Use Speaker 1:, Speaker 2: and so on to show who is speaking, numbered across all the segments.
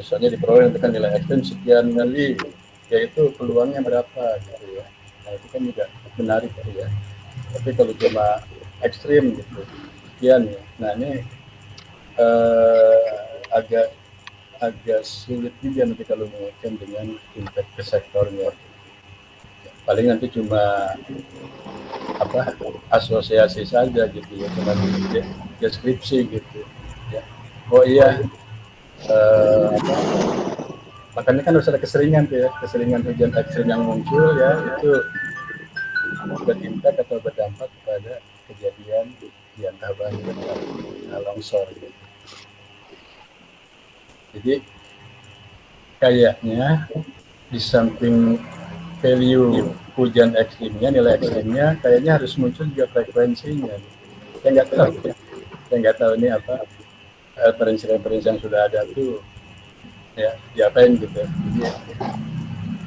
Speaker 1: Misalnya diperoleh kan nilai ekstrim sekian kali, yaitu peluangnya berapa gitu ya. Nah itu kan juga menarik gitu ya. Tapi kalau cuma ekstrim gitu, sekian ya. Nah ini agak agak sulit juga nanti kalau mengaitkan dengan impact ke sektornya. Paling nanti cuma asosiasi saja gitu ya, cuma deskripsi gitu ya. Oh iya, makanya kan harus ada keseringan tuh ya, keseringan hujan ekstrim yang muncul ya, itu berimpact atau berdampak kepada kejadian di antara banjir dan longsor gitu. Jadi kayaknya di samping value hujan ekstrimnya, nilai ekstrimnya, kayaknya harus muncul juga frekuensinya. Saya nggak tahu, ini apa referensi-referensi yang sudah ada tuh ya diapain gitu. Jadi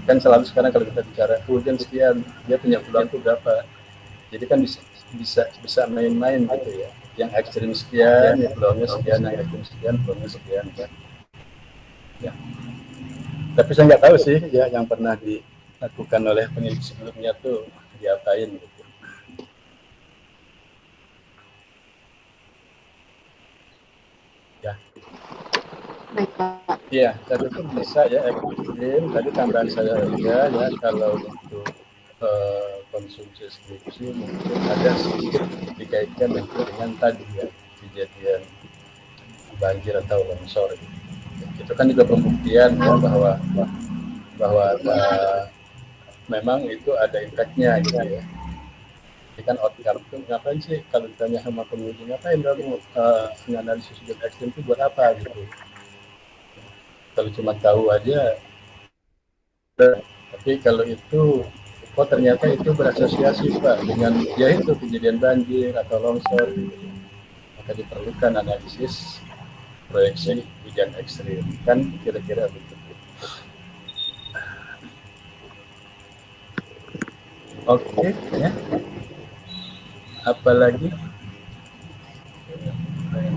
Speaker 1: kan selalu sekarang kalau kita bicara hujan sekian, dia punya peluang tuh berapa. Jadi kan bisa main-main gitu ya. Yang ekstrim sekian, ya peluangnya sekian, yang ekstrim sekian, peluangnya sekian kan. Ya. Tapi saya nggak tahu sih ya yang pernah dilakukan oleh peneliti sebelumnya tuh diapain gitu. Ya.
Speaker 2: Baik, Pak.
Speaker 1: Iya, tadi pun bisa ya ekstrim. Tadi tambahan saya juga ya kalau untuk konsumsi skripsi mungkin ada sedikit dikaitkan dengan tadi ya kejadian banjir atau longsor. Itu kan juga pembuktian ya bahwa memang itu ada impactnya gitu ya. Jadi kan outcome itu ngapain sih kalau ditanya sama penguji, ngapain kamu menganalisis hujan ekstrim itu buat apa gitu. Kalau cuma tahu aja, tapi kalau itu ternyata itu berasosiasi Pak dengan ya itu kejadian banjir atau longsor gitu. Maka diperlukan analisis proyeksi hujan ekstrim kan kira-kira begitu. Oke ya. Apalagi?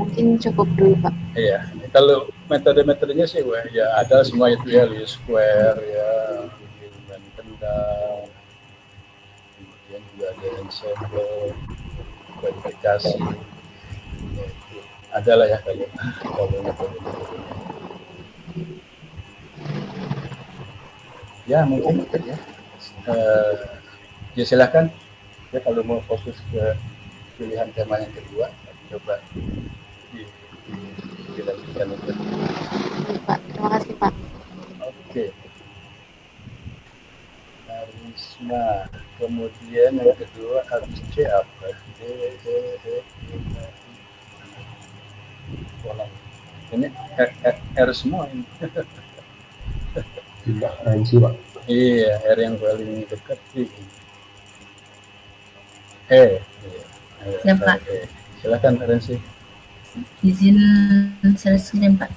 Speaker 2: Mungkin cukup dulu, Pak.
Speaker 1: Iya, kalau metode-metodenya sih ya ada semua itu ya, least square ya, kemudian kendang, kemudian juga ada ensemble, kualifikasi, ya, itu ada lah ya kalau metode-metodenya. Ya mungkin ya, ya silakan ya kalau mau fokus ke pilihan tema yang kedua, coba dilanjutkan itu.
Speaker 2: Pak, terima kasih, Pak.
Speaker 1: Oke. Karisma. Kemudian yang kedua habis C apa? Ini R semua ini.
Speaker 3: Tidak Ranci, Pak.
Speaker 1: Iya, R yang paling dekat sih. E.
Speaker 4: Ya, Pak.
Speaker 1: Silakan Rensi.
Speaker 4: Izin share screen, Pak.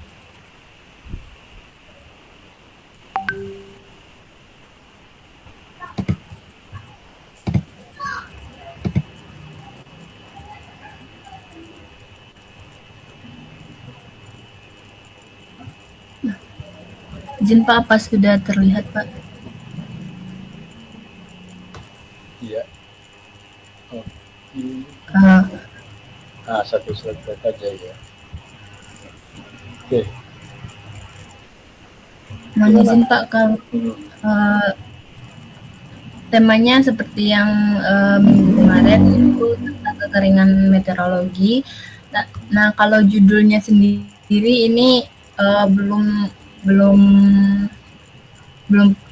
Speaker 4: Izin Pak, apa sudah terlihat Pak?
Speaker 1: Iya. Satu slide aja ya. Oke.
Speaker 4: Mohon izin Pak, kalau temanya seperti yang minggu kemarin itu tentang kekeringan meteorologi. Nah, kalau judulnya sendiri ini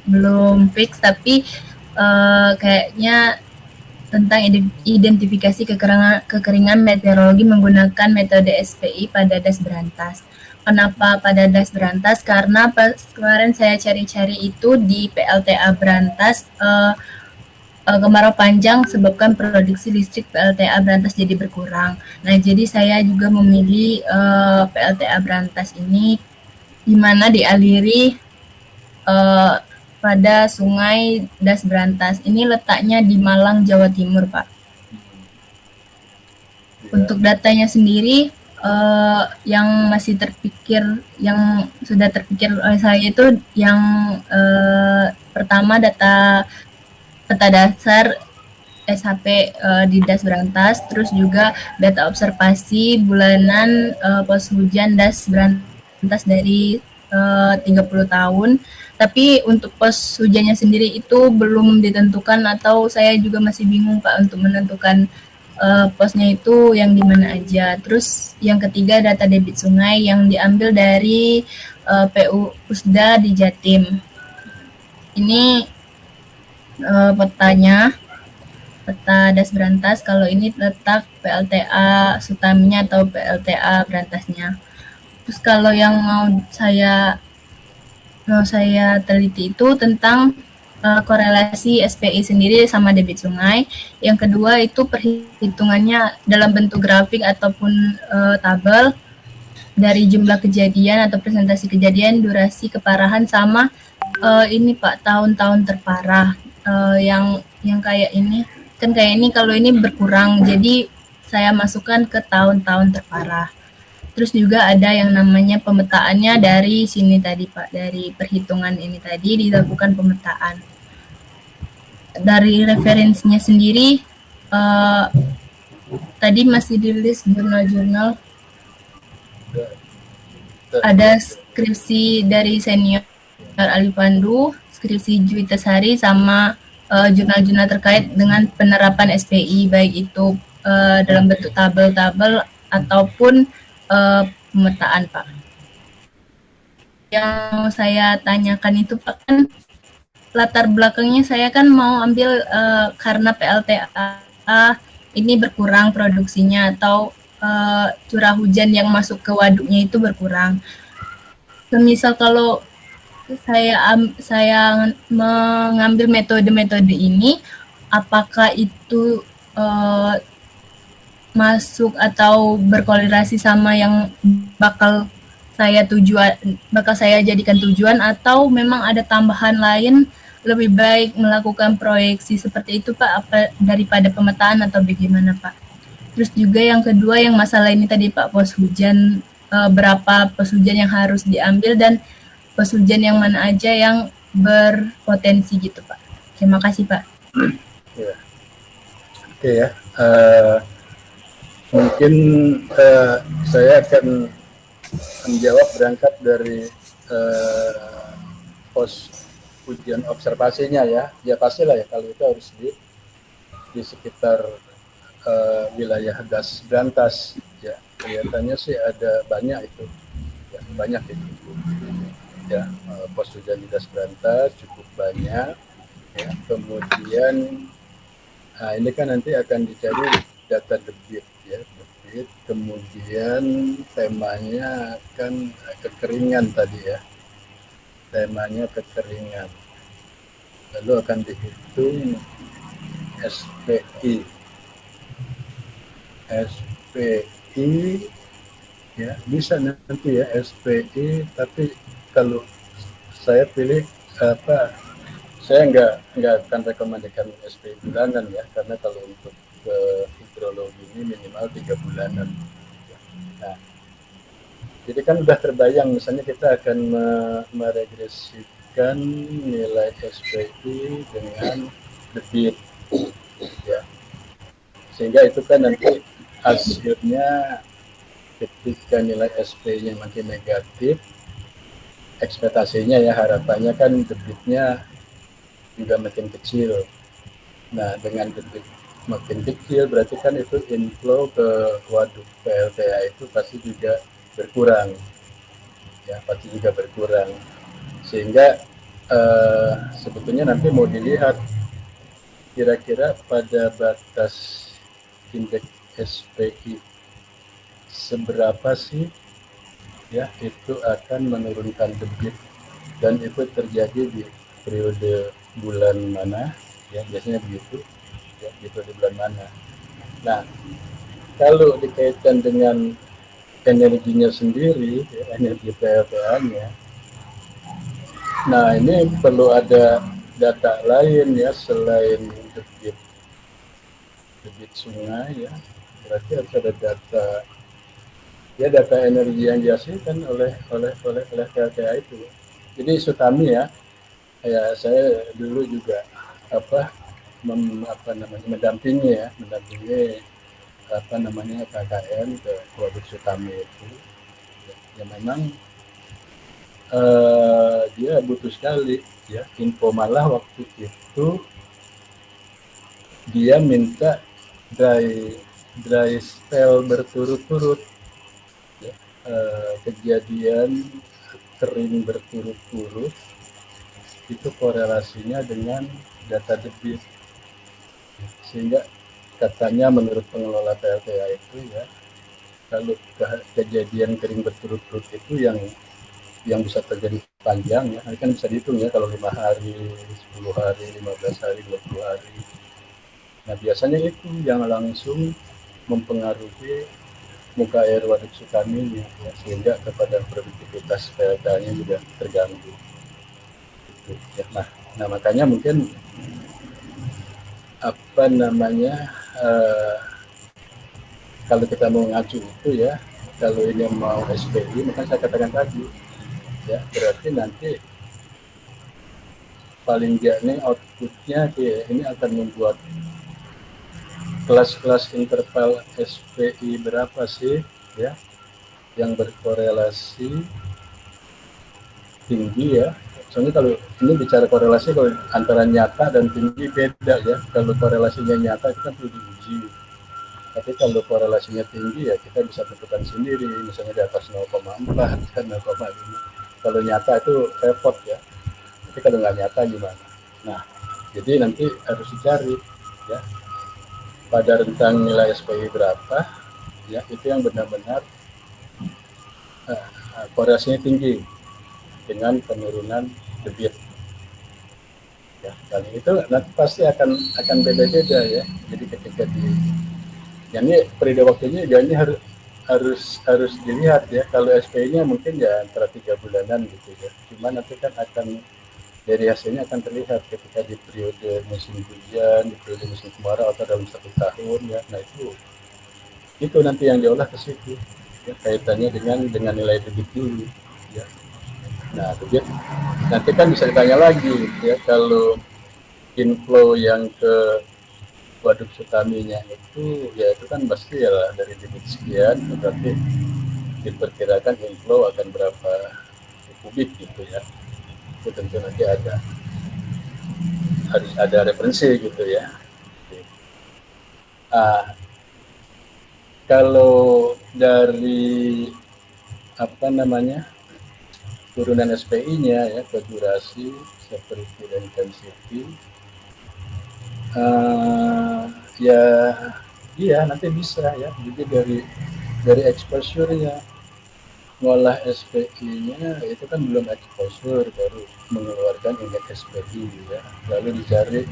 Speaker 4: belum fix, tapi kayaknya tentang identifikasi kekeringan meteorologi menggunakan metode SPI pada das berantas. Kenapa pada das berantas? Karena pas kemarin saya cari-cari itu di PLTA Berantas, kemarau panjang sebabkan produksi listrik PLTA Berantas jadi berkurang. Nah, jadi saya juga memilih PLTA Berantas ini di mana dialiri pada Sungai Das Berantas. Ini letaknya di Malang, Jawa Timur, Pak. Untuk datanya sendiri, yang masih terpikir, yang sudah terpikir oleh saya itu yang pertama peta dasar SHP di Das Brantas, terus juga data observasi bulanan pos hujan Das Brantas dari 30 tahun. Tapi untuk pos hujannya sendiri itu belum ditentukan, atau saya juga masih bingung Pak untuk menentukan posnya itu yang di mana aja. Terus yang ketiga data debit sungai yang diambil dari PU Pusda di Jatim. Ini petanya, peta Das Brantas. Kalau ini letak PLTA Sutaminya atau PLTA Brantasnya. Terus kalau yang mau saya teliti itu tentang korelasi SPI sendiri sama debit sungai. Yang kedua itu perhitungannya dalam bentuk grafik ataupun tabel dari jumlah kejadian atau presentasi kejadian, durasi keparahan, sama ini Pak, tahun-tahun terparah. Yang kayak ini kan, kayak ini kalau ini berkurang, jadi saya masukkan ke tahun-tahun terparah. Terus juga ada yang namanya pemetaannya dari sini tadi Pak, dari perhitungan ini tadi dilakukan pemetaan. Dari referensinya sendiri tadi masih di list jurnal-jurnal, ada skripsi dari senior Ali Pandu, skripsi Juwita Sari, sama jurnal-jurnal terkait dengan penerapan SPI, baik itu dalam bentuk tabel-tabel ataupun pemetaan Pak. Yang saya tanyakan itu Pak, kan latar belakangnya saya kan mau ambil karena PLTA ini berkurang produksinya, atau curah hujan yang masuk ke waduknya itu berkurang. Semisal kalau saya mengambil metode-metode ini, apakah itu masuk atau berkorelasi sama yang bakal saya jadikan tujuan, atau memang ada tambahan lain, lebih baik melakukan proyeksi seperti itu Pak, apa daripada pemetaan, atau bagaimana Pak? Terus juga yang kedua, yang masalah ini tadi Pak, pos hujan, berapa pos hujan yang harus diambil, dan pos hujan yang mana aja yang berpotensi gitu Pak. Terima kasih Pak.
Speaker 1: Ya. Oke ya. Mungkin saya akan menjawab berangkat dari pos ujian observasinya ya. Ya pastilah ya, kalau itu harus di sekitar wilayah Das Brantas ya. Kelihatannya sih ada banyak itu. Ya, banyak itu. Ya, pos hujan di Das Brantas cukup banyak. Ya, kemudian ini kan nanti akan dicari data debit ya, debit. Kemudian temanya kan kekeringan tadi ya, temanya kekeringan. Lalu akan dihitung SPI ya, bisa nanti ya SPI, tapi kalau saya pilih saya nggak akan rekomendasikan SPI bulanan ya, karena kalau untuk hidrologi ini minimal 3 bulanan. Nah, jadi kan udah terbayang, misalnya kita akan meregresikan nilai SPI dengan debit ya, sehingga itu kan nanti hasilnya ketika nilai SPI-nya makin negatif, ekspektasinya ya, harapannya kan debitnya juga makin kecil. Nah, dengan debit makin kecil berarti kan itu inflow ke waduk PLTA itu pasti juga berkurang. Ya, pasti juga berkurang. Sehingga sebetulnya nanti mau dilihat kira-kira pada batas indeks SPI seberapa sih ya itu akan menurunkan debit, dan itu terjadi di periode bulan mana ya, biasanya begitu ya, di periode bulan mana. Nah, kalau dikaitkan dengan energinya sendiri ya, energi PLTA-nya, nah ini perlu ada data lain ya selain debit sungai ya, berarti harus ada data ya data energi yang dihasilkan oleh PLTA itu. Jadi Sutami ya, saya dulu juga mendampingi KKN ke produk Sutami itu. Ya memang dia butuh sekali ya info, malah waktu itu dia minta dry spell berturut-turut ya, kejadian kering berturut-turut itu korelasinya dengan data debit, sehingga katanya menurut pengelola PLTA itu ya, kalau kejadian kering berturut-turut itu yang bisa terjadi panjang ya, kan bisa dihitung ya, kalau 5 hari, 10 hari, 15 hari, 20 hari. Nah biasanya itu yang langsung mempengaruhi muka air waduk Sutami ya, sehingga kepada produktivitas PLTA-nya juga terganggu. Gitu, ya. Nah makanya mungkin kalau kita mau ngacu itu ya, kalau ini mau SPI, maka saya katakan tadi ya, berarti nanti paling nggak nih outputnya ini akan membuat kelas-kelas interval SPI berapa sih ya yang berkorelasi tinggi ya. Soalnya kalau ini bicara korelasi, kalau antara nyata dan tinggi beda ya. Kalau korelasinya nyata itu kan perlu diuji. Tapi kalau korelasinya tinggi ya kita bisa tentukan sendiri, misalnya di atas 0,4 dan 0,5. Kalau nyata itu repot ya. Tapi kalau nggak nyata gimana? Nah, jadi nanti harus dicari ya pada rentang nilai SPI berapa ya, itu yang benar-benar korelasinya tinggi dengan penurunan debit. Ya, dan itu nanti pasti akan beda-beda ya. Jadi ketika ini periode waktunya ya, ini harus dilihat ya. Kalau SPI-nya mungkin ya antara 3 bulanan gitu ya. Cuma nanti kan akan dari hasilnya akan terlihat ketika di periode musim hujan, di periode musim kemarau, atau dalam 1 tahun ya. Nah itu nanti yang diolah ke situ ya, kaitannya dengan nilai debit dulu ya. Nah debit nanti kan bisa ditanya lagi ya, kalau inflow yang ke waduk Sutaminya itu ya, itu kan pasti ya dari debit sekian, berarti diperkirakan inflow akan berapa kubik gitu ya. Itu tentu nanti harus ada referensi gitu ya. Kalau dari turunan SPI-nya ya ke durasi, severity dan intensity, ya iya nanti bisa ya. Jadi dari exposure-nya, ngolah SPI-nya itu kan belum exposure, baru mengeluarkan indeks SPI ya. Lalu dicari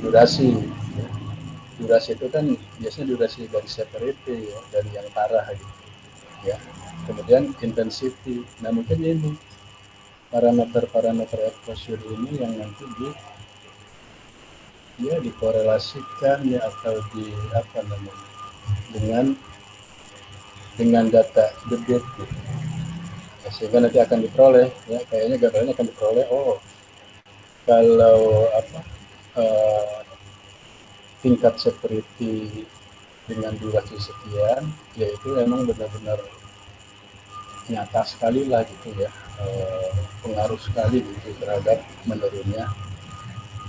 Speaker 1: durasi ya. Durasi itu kan biasanya durasi dari severity ya, dari yang parah gitu ya. Kemudian intensity. Nah mungkin ini parameter exposure ini yang nanti dikorelasikan ya, atau dengan data debit gitu. Ya, sehingga nanti akan diperoleh ya, kayaknya gambarnya akan diperoleh, kalau tingkat severity dengan durasi sekian, yaitu memang benar-benar nyata sekali lah gitu ya, pengaruh sekali gitu terhadap menurunnya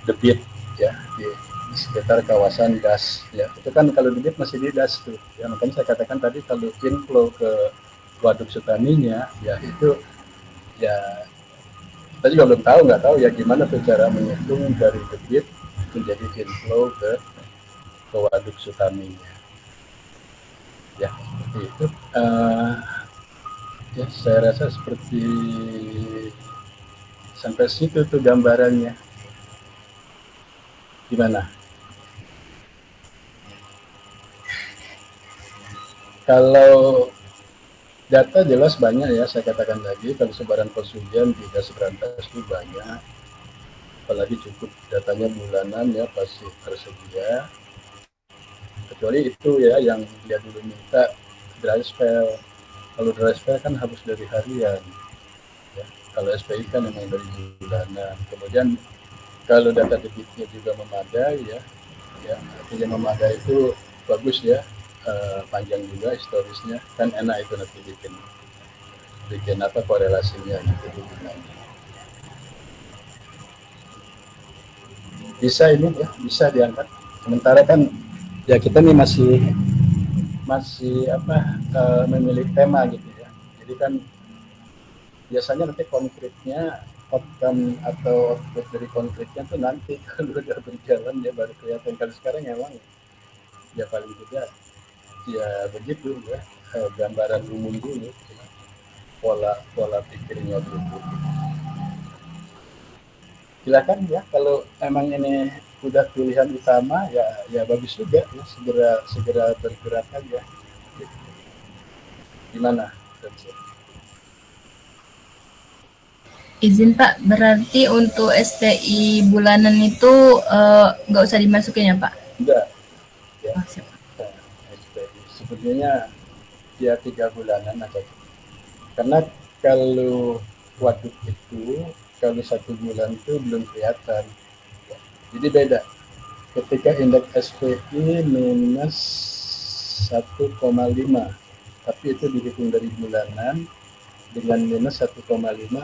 Speaker 1: debit ya di sekitar kawasan das ya. Itu kan kalau debit masih di das tuh ya, makanya saya katakan tadi kalau inflow ke waduk Sutaminya ya, itu ya kita juga belum tahu, nggak tahu ya gimana tuh cara menghitung dari debit menjadi inflow ke waduk Sutaminya ya. Seperti itu ya, saya rasa seperti sampai situ tuh gambarannya. Gimana? Kalau data jelas banyak ya, saya katakan tadi kalau sebaran pos hujan di das berantas itu banyak, apalagi cukup datanya bulanan ya, pasti tersedia. Kecuali itu ya yang dia dulu minta dry spell Kalau dari SPI kan harus dari harian. Ya. Kalau SPI kan memang dari bulanan. Kemudian kalau data debitnya juga memadai ya, ya artinya memadai itu bagus ya, panjang juga historisnya, kan enak itu nanti bikin bikin apa korelasinya nanti hubungannya. Bisa ini ya, bisa diangkat. Sementara kan ya kita nih masih masih apa memilih tema gitu ya. Jadi kan biasanya nanti konkretnya outcome atau output dari konkretnya tuh nanti kalau udah berjalan ya baru kelihatan. Kalau sekarang emang ya paling tidak ya begitu ya, gambaran umum dulu, pola pola pikirnya dulu. Silakan ya kalau emang ini udah pilihan utama ya ya bagus juga ya, segera segera bergerak aja. Gimana?
Speaker 4: Izin Pak, berarti untuk SPI bulanan itu nggak usah dimasukin ya Pak?
Speaker 1: Enggak ya.
Speaker 4: Oh, siap.
Speaker 1: Sebenarnya ya 3 bulanan aja. Karena kalau waduk itu kalau 1 bulan itu belum kelihatan. Jadi beda. Ketika indeks SPI minus 1,5, tapi itu dihitung dari bulanan dengan minus 1,5,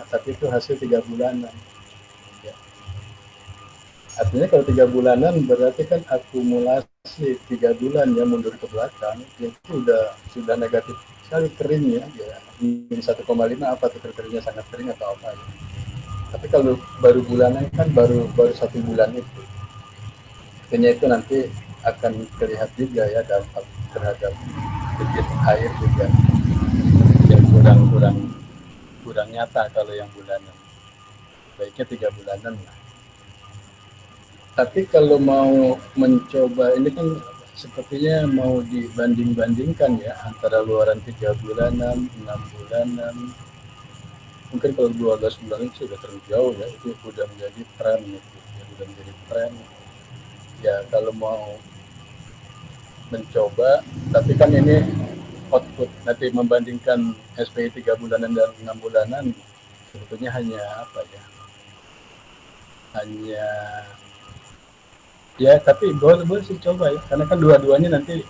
Speaker 1: tapi itu hasil 3 bulanan. Ya. Artinya kalau 3 bulanan berarti kan akumulasi 3 bulan ya mundur ke belakang itu sudah negatif sekali keringnya ya. Minus 1,5 apa tuh keringnya sangat kering atau apa ya. Tapi kalau baru bulanan kan baru 1 bulan itu. Artinya itu nanti akan terlihat juga ya dampak terhadap debit air juga yang kurang nyata kalau yang bulanan. Baiknya 3 bulanan lah. Tapi kalau mau mencoba ini kan sepertinya mau dibanding-bandingkan ya antara luaran 3 bulanan, 6 bulanan. Mungkin kalau 12 bulan itu sudah terlalu jauh ya, itu sudah menjadi tren gitu, ya, sudah menjadi tren. Ya kalau mau mencoba, tapi kan ini output nanti membandingkan SPI 3 bulanan dan 6 bulanan sebetulnya hanya apa ya? Hanya ya tapi boleh sih coba ya, karena kan dua-duanya nanti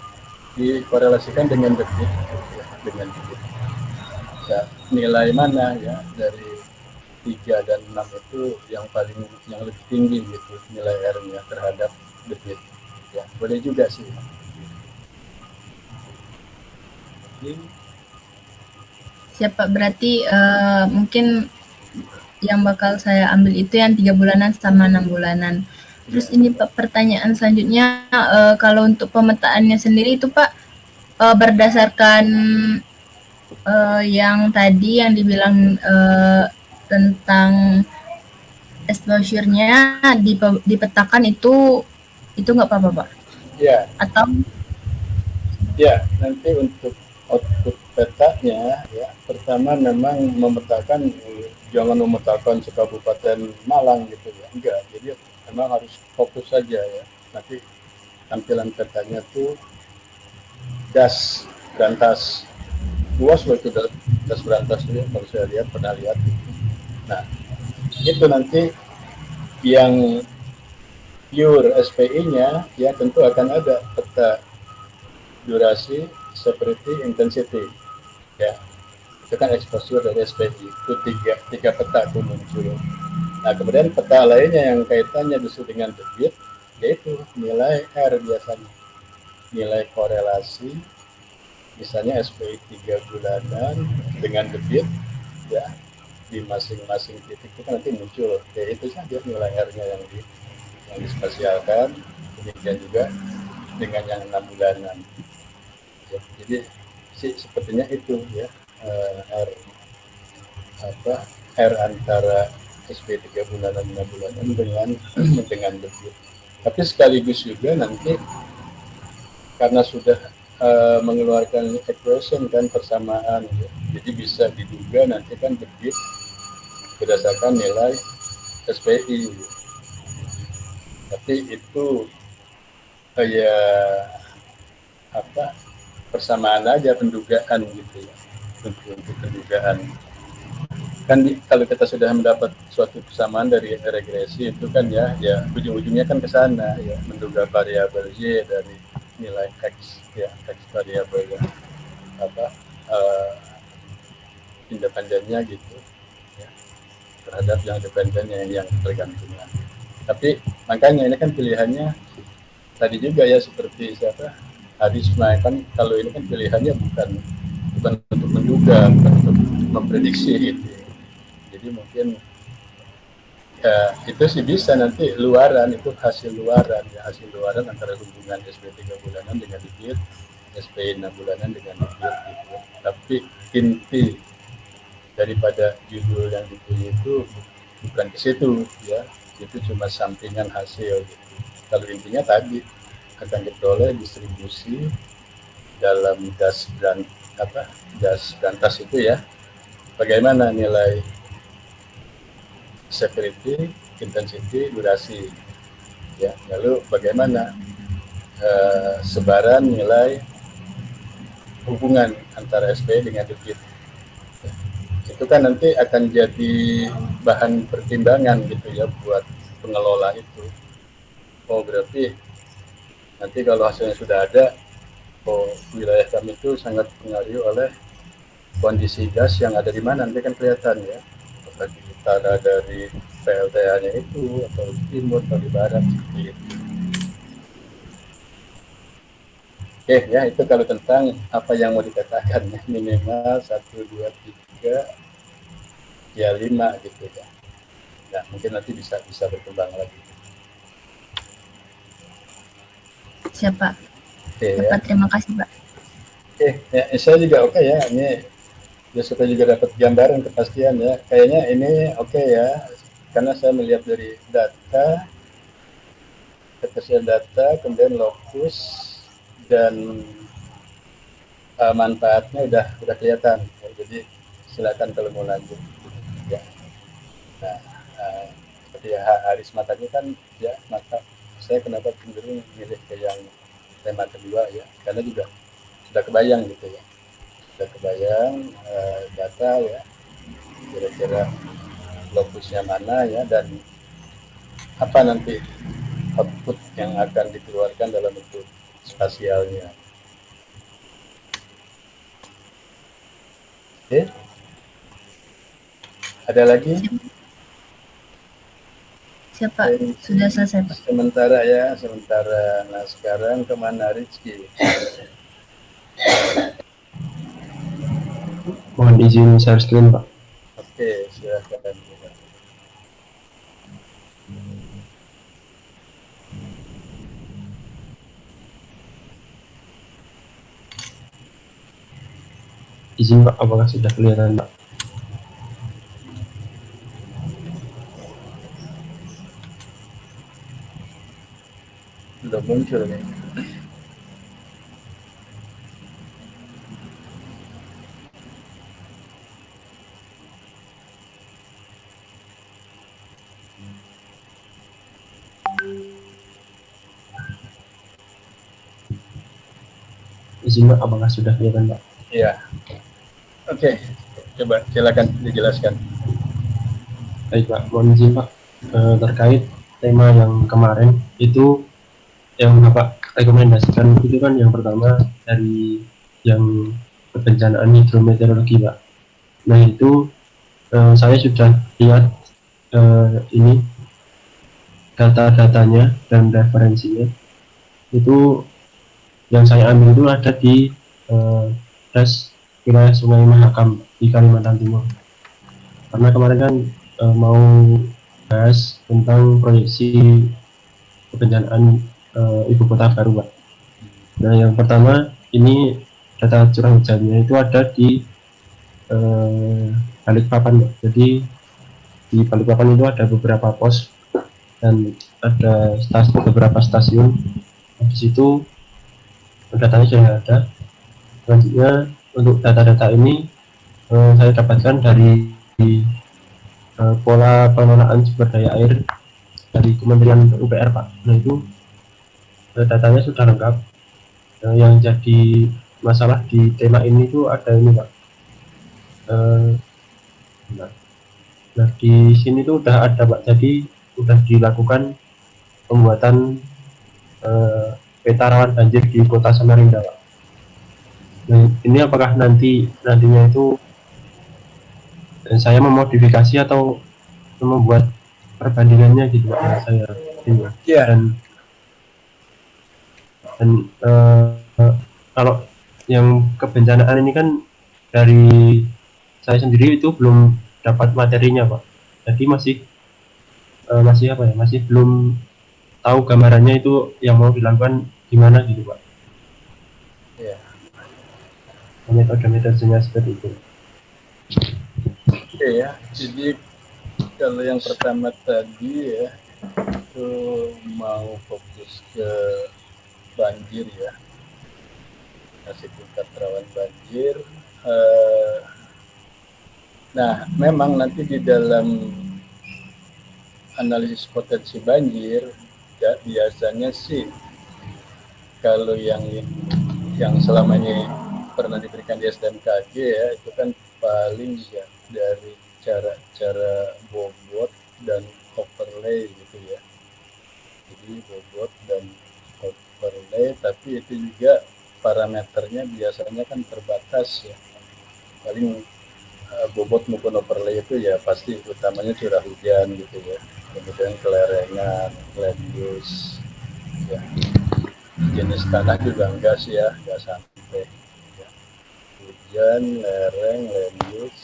Speaker 1: dikorelasikan dengan debit ya, dengan debit. Ya, nilai mana ya dari 3 dan 6 itu yang lebih tinggi gitu nilai R-nya terhadap debit. Ya, boleh juga sih.
Speaker 4: Siap Pak, berarti mungkin yang bakal saya ambil itu yang 3 bulanan sama 6 bulanan. Terus ini Pak, pertanyaan selanjutnya, kalau untuk pemetaannya sendiri itu Pak, berdasarkan yang tadi yang dibilang tentang exposure-nya dipetakan itu nggak apa-apa Pak?
Speaker 1: Ya.
Speaker 4: Atau
Speaker 1: ya nanti untuk output petanya ya pertama memang memetakan jangan memetakan sekabupaten Malang gitu ya, enggak, jadi memang harus fokus saja ya. Nanti tampilan petanya tuh das berantas luas waktu das berantas ya, kalau saya lihat pernah lihat. Nah itu nanti yang pure SPI-nya ya tentu akan ada peta durasi, severity, intensity ya, itu kan exposure dari SPI itu tiga peta itu muncul. Nah kemudian peta lainnya yang kaitannya justru dengan debit yaitu nilai R biasanya, nilai korelasi misalnya SPI 3 bulanan dengan debit ya di masing-masing titik itu nanti muncul ya, itu saja nilai R-nya yang dispasialkan. Demikian juga dengan yang 6 bulanan ya, jadi sepertinya itu ya, R R antara SP 3 bulanan 6 bulanan dengan debit. Tapi sekaligus juga nanti karena sudah mengeluarkan equation kan persamaan ya, jadi bisa diduga nanti kan debit berdasarkan nilai SPI. Tapi itu kayak persamaan aja, pendugaan gitu ya. untuk pendugaan. Kan kalau kita sudah mendapat suatu kesamaan dari regresi itu kan ya ujung-ujungnya kan ke sana ya, menduga variabel Y dari nilai X ya, X variabel yang independennya gitu ya, terhadap yang dependennya yang tergantungan. Tapi makanya ini kan pilihannya tadi juga ya, seperti siapa Harisma kan, kalau ini kan pilihannya bukan untuk menduga, bukan untuk memprediksi gitu. Jadi mungkin ya itu sih bisa nanti luaran, itu hasil luaran ya, hasil luaran antara hubungan SP 3 bulanan dengan debit, SP 6 bulanan dengan debit gitu. Tapi inti daripada judul yang dipilih itu bukan ke situ ya, itu cuma sampingan hasil gitu. Kalau intinya tadi akan diperoleh distribusi dalam gas berantas itu ya, bagaimana nilai severity, intensity, durasi ya, lalu bagaimana sebaran nilai hubungan antara SP dengan debit. Itu kan nanti akan jadi bahan pertimbangan gitu ya buat pengelola itu. Oh berarti nanti kalau hasilnya sudah ada, oh wilayah kami itu sangat dipengaruhi oleh kondisi gas yang ada di mana, nanti kan kelihatan ya, apakah di utara dari PLTA-nya itu, atau di timur, atau di barat seperti itu. Oke ya, itu kalau tentang apa yang mau dikatakan ya, minimal 1, 2, 3, ya 5 gitu ya. Nah mungkin nanti bisa berkembang lagi.
Speaker 4: Siapa?
Speaker 1: Oke ya.
Speaker 4: Bapak, terima kasih Pak.
Speaker 1: Oke ya, saya juga oke ya, ini ya supaya juga dapat gambaran kepastian ya. Kayaknya ini oke ya, karena saya melihat dari data, ketersediaan data, kemudian lokus dan manfaatnya udah kelihatan. Ya, jadi silakan kalau mau lanjut. Ya. Nah, seperti Harisma tadi kan ya, maka saya kenapa cenderung milih ke yang tema kedua ya, karena juga sudah kebayang gitu ya, sudah kebayang data ya, kira-kira lokusnya mana ya, dan apa nanti output yang akan dikeluarkan dalam bentuk spasialnya. Oke, ada lagi?
Speaker 4: Siapa? Sudah selesai Pak.
Speaker 1: Sementara. Nah sekarang kemana Rizky?
Speaker 3: Mohon izin share screen Pak.
Speaker 1: Oke, silakan.
Speaker 3: Izin Pak, apakah sudah kelihatan Pak?
Speaker 1: Belum muncul nih.
Speaker 3: Izin Pak, apakah sudah kelihatan Pak?
Speaker 1: Iya. Oke, coba silakan dijelaskan.
Speaker 3: Baik Pak, mohon izin Pak, terkait tema yang kemarin itu yang Bapak rekomendasikan itu kan yang pertama dari yang kebencanaan hidrometeorologi Pak. Nah itu saya sudah lihat ini data-datanya dan referensinya, itu yang saya ambil itu ada di das wilayah Sungai Mahakam di Kalimantan Timur. Karena kemarin kan mau bahas tentang proyeksi kebencanaan ibu kota baru Pak. Nah yang pertama ini data curah hujannya itu ada di Balikpapan Pak. Jadi di Balikpapan itu ada beberapa pos dan ada beberapa stasiun. Di situ datanya sudah ada. Selanjutnya untuk data-data ini saya dapatkan dari pola pengelolaan sumber daya air dari Kementerian UPR Pak. Nah itu datanya sudah lengkap. Yang jadi masalah di tema ini itu ada ini Pak, Eh, nah, nah, di sini tuh udah ada Pak, jadi udah dilakukan pembuatan peta rawan banjir di Kota Samarinda Pak. Nah, ini apakah nantinya itu saya memodifikasi atau membuat perbandingannya gitu Pak, yang saya ini Pak.
Speaker 1: Iya.
Speaker 3: Dan kalau yang kebencanaan ini kan dari saya sendiri itu belum dapat materinya Pak, jadi masih apa ya, masih belum tahu gambarannya itu yang mau dilakukan gimana gitu Pak,
Speaker 1: Iya.
Speaker 3: metode-metodenya seperti itu.
Speaker 1: Oke ya. Jadi kalau yang pertama tadi ya itu mau fokus ke banjir ya, kasih tingkat rawan banjir. Nah, memang nanti di dalam analisis potensi banjir ya biasanya sih kalau yang selama ini pernah diberikan di SDMKG ya itu kan paling ya dari cara-cara bobot dan overlay gitu ya. Jadi bobot dan overlay, tapi itu juga parameternya biasanya kan terbatas ya. Paling bobot maupun overlay itu ya pasti utamanya curah hujan gitu ya. Kemudian kelerengan, land use, ya. Jenis tanah juga enggak sih ya, enggak sampai ya. Hujan, lereng, land use,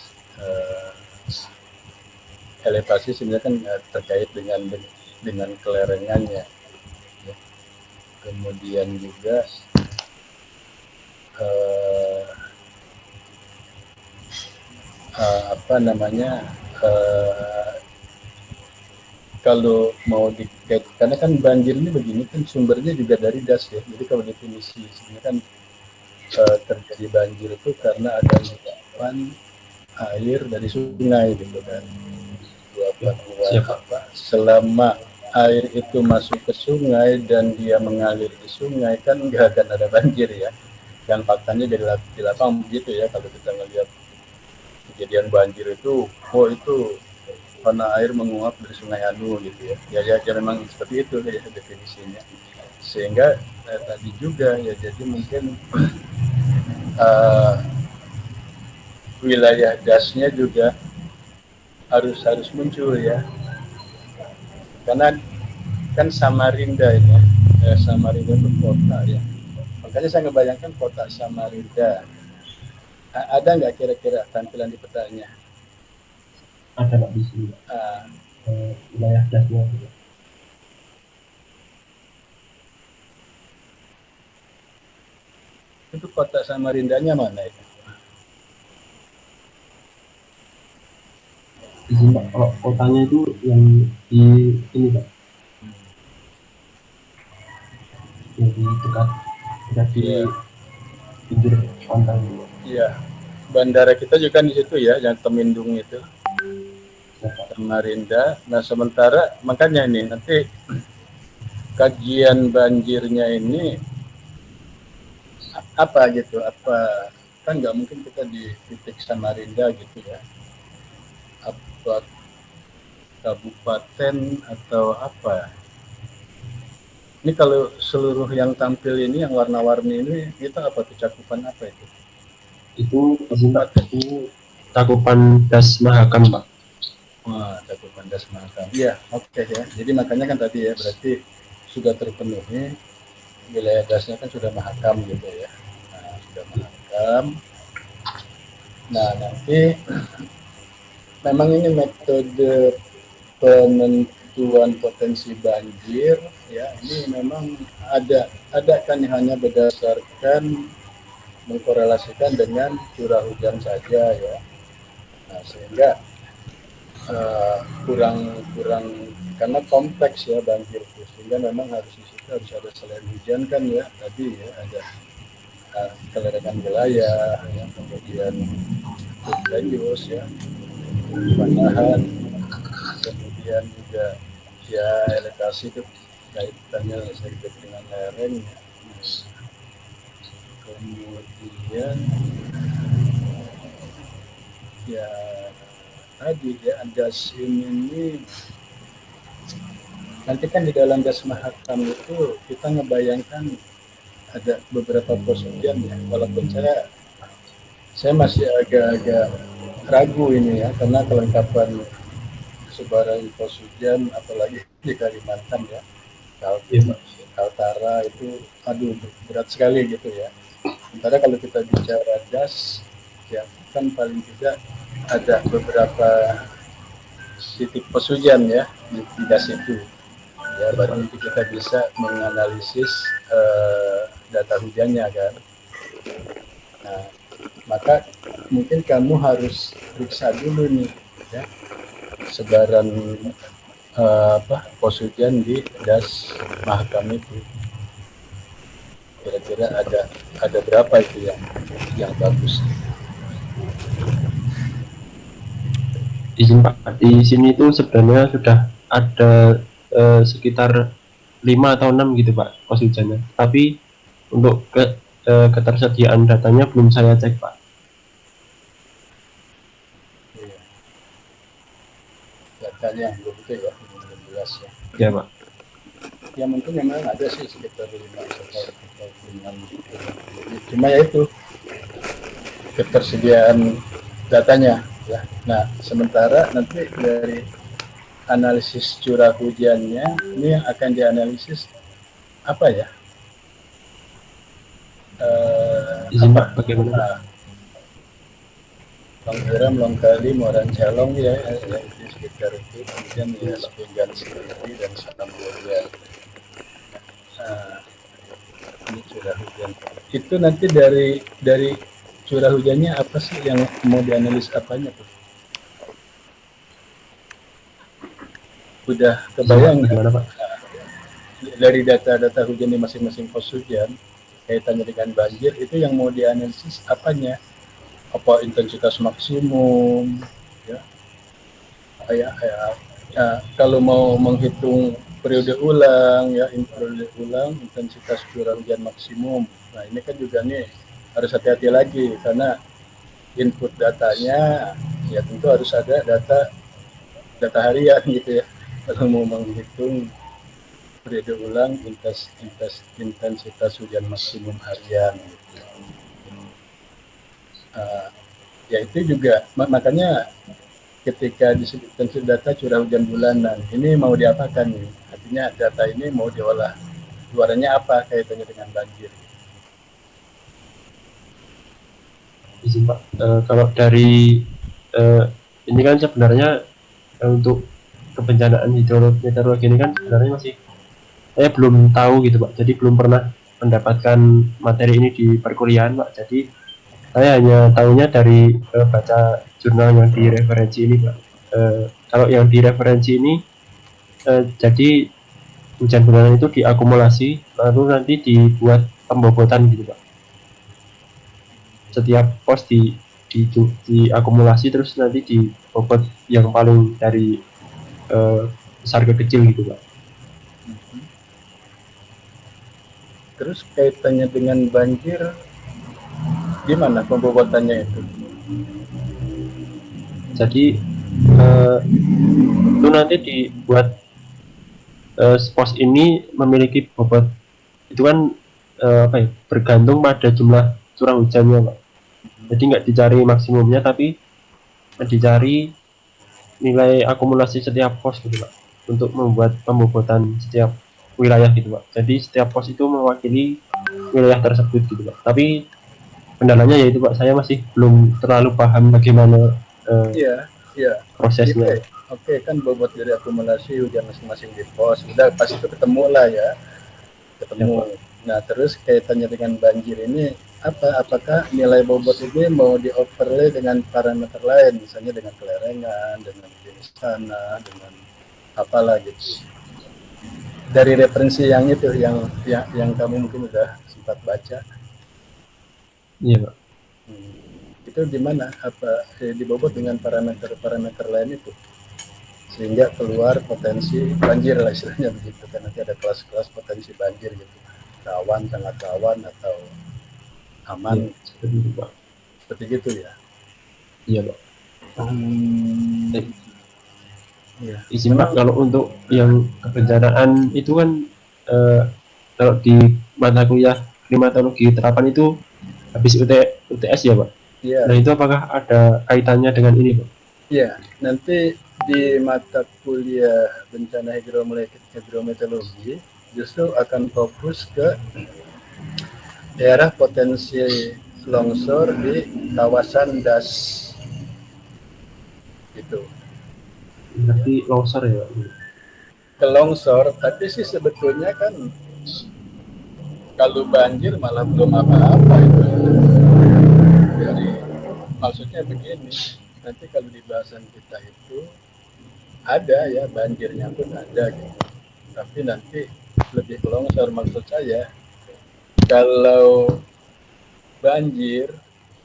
Speaker 1: elevasi sebenarnya kan terkait dengan kelerengannya ya. Kemudian juga apa namanya kalau mau dikait, karena kan banjir ini begini kan sumbernya juga dari das ya. Jadi kalau definisi sebenarnya kan terjadi banjir itu karena ada luapan air dari sungai gitu kan. Luapan apa? Selama air itu masuk ke sungai dan dia mengalir di sungai kan nggak akan ada banjir ya. Dan faktanya di lapangan begitu ya, kalau kita melihat kejadian banjir itu, oh itu karena air menguap dari Sungai Anu gitu ya. Ya memang seperti itu ya definisinya. Sehingga tadi juga ya jadi mungkin wilayah dasnya juga harus muncul ya. Karena kan Samarinda ini Samarinda itu kota ya. Makanya saya ngebayangkan kota Samarinda. Ada nggak kira-kira tampilan di petanya?
Speaker 3: Ada Pak di sini Pak. Wilayah dasnya juga.
Speaker 1: Itu kota Samarindanya mana itu?
Speaker 3: Di sini Pak, kalau kotanya itu yang di ini Pak, yang di dekat di pinggir pantai.
Speaker 1: Iya. Bandara kita juga di situ ya, yang Temindung itu. Samarinda. Nah, sementara makanya ini nanti kajian banjirnya ini apa gitu, apa kan nggak mungkin kita di titik Samarinda gitu ya, apa kabupaten atau apa. Ini kalau seluruh yang tampil ini yang warna-warni ini kita apa tuh, cakupan apa itu?
Speaker 3: Itu itu cakupan Das Mahakam Pak.
Speaker 1: Wah, cakupan Das Mahakam. Iya, oke ya. Jadi makanya kan tadi ya berarti sudah terpenuhi wilayah dasnya kan sudah Mahakam gitu ya. Nah, sudah Mahakam. Nah, nanti memang ini metode penentuan potensi banjir ya, ini memang ada kan hanya berdasarkan mengkorelasikan dengan curah hujan saja ya. Nah, sehingga kurang karena kompleks ya banjir itu, sehingga memang harus di situ harus ada selain hujan kan ya tadi ya ada kelerengan wilayah ya, kemudian lanjut ya panahan, kemudian juga ya elevasi itu kaitannya sedikit dengan lereng ya. Kemudian ya tadi ya das ini nanti kan di dalam das mahakam itu kita ngebayangkan ada beberapa prosedur ya, walaupun saya masih agak-agak ragu ini ya karena kelengkapan sebaran Posujan apalagi di Kalimantan ya, Kaltim, Kaltara itu aduh berat sekali gitu ya. Sementara kalau kita bicara das ya kan paling tidak ada beberapa titik Posujan ya di das itu ya, baru nanti kita bisa menganalisis data hujannya kan. Nah, maka mungkin kamu harus periksa dulu nih ya sebaran pos hujan di das mahakam itu kira-kira ada berapa itu yang bagus.
Speaker 3: Izin Pak, di sini itu sebenarnya sudah ada sekitar 5 atau 6 gitu Pak pos hujannya, tapi untuk ketersediaan datanya belum saya cek Pak.
Speaker 1: Iya. Datanya belum itu ya, belum jelas ya.
Speaker 3: Ya Pak.
Speaker 1: Ya mungkin memang ada sih sekitar 5 atau 6 gitu. Cuma ya itu ketersediaan datanya ya. Nah, sementara nanti dari analisis curah hujannya ini yang akan dianalisis apa ya?
Speaker 3: Izin Pak, bagaimana?
Speaker 1: Longgeram, Longkali, Moran Calong ya itu sekitar itu, kemudian ya Sepinggan sendiri dan Samboja. Ini curah hujan. Itu nanti dari curah hujannya apa sih yang mau dianalisis apanya tuh? Udah kebayang
Speaker 3: gimana Pak?
Speaker 1: Dari data-data hujan di masing-masing pos hujan kaitannya dengan banjir itu yang mau dianalisis apanya? Apa intensitas maksimum ya? Kalau mau menghitung periode ulang intensitas curah hujan maksimum. Nah, ini kan juga nih harus hati-hati lagi karena input datanya ya tentu harus ada data harian gitu ya. Kalau mau menghitung periode ulang intensitas hujan maksimum harian gitu. Ya itu juga makanya ketika disebutkan data curah hujan bulanan ini mau diapakan nih, artinya data ini mau diolah keluarannya apa kaitannya dengan banjir.
Speaker 3: Izin Pak, kalau dari ini kan sebenarnya untuk kebencanaan hidrometeorologi ini kan sebenarnya masih saya belum tahu gitu Pak, jadi belum pernah mendapatkan materi ini di perkuliahan Pak, jadi saya hanya tahunya dari baca jurnal yang direferensi ini Pak. Kalau yang direferensi ini jadi hujan bulanan itu diakumulasi lalu nanti dibuat pembobotan gitu Pak. Setiap pos diakumulasi terus nanti dibobot yang paling dari besar ke kecil gitu Pak.
Speaker 1: Terus kaitannya dengan banjir gimana pembobotannya itu?
Speaker 3: Jadi itu nanti dibuat pos ini memiliki bobot itu kan bergantung pada jumlah curah hujannya Pak. Jadi nggak dicari maksimumnya tapi dicari nilai akumulasi setiap pos gitu Pak untuk membuat pembobotan setiap wilayah gitu Pak. Jadi setiap pos itu mewakili wilayah tersebut gitu Pak. Tapi kendalanya yaitu Pak, saya masih belum terlalu paham bagaimana prosesnya.
Speaker 1: Oke, kan bobot dari akumulasi hujan masing-masing di pos udah pasti itu ketemu lah ya. Nah, terus kaitannya dengan banjir ini apakah nilai bobot ini mau di overlay dengan parameter lain, misalnya dengan kelerengan, dengan jenis tanah, dengan apalah gitu. Dari referensi yang itu yang kamu mungkin udah sempat baca.
Speaker 3: Iya Pak.
Speaker 1: Itu gimana? Apa dibobot dengan parameter lain itu sehingga keluar potensi banjir lah istilahnya begitu kan, nanti ada kelas-kelas potensi banjir gitu, rawan, sangat rawan atau aman
Speaker 3: seperti itu Pak.
Speaker 1: Seperti gitu ya.
Speaker 3: Iya Pak.
Speaker 1: Hmm, ya.
Speaker 3: Izin Pak, kalau untuk yang kebencanaan itu kan kalau di mata kuliah klimatologi terapan itu habis UTS ya Pak.
Speaker 1: Iya,
Speaker 3: Nah itu apakah ada kaitannya dengan ini Pak?
Speaker 1: iya. Nanti di mata kuliah bencana hidrometeorologi justru akan fokus ke daerah potensi longsor di kawasan das itu.
Speaker 3: Berarti longsor ya Pak?
Speaker 1: Ke longsor, tapi sih sebetulnya kan kalau banjir malah belum apa-apa itu. Jadi maksudnya begini, nanti kalau di bahasan kita itu ada ya banjirnya pun ada gitu. Tapi nanti lebih ke longsor maksud saya. Kalau banjir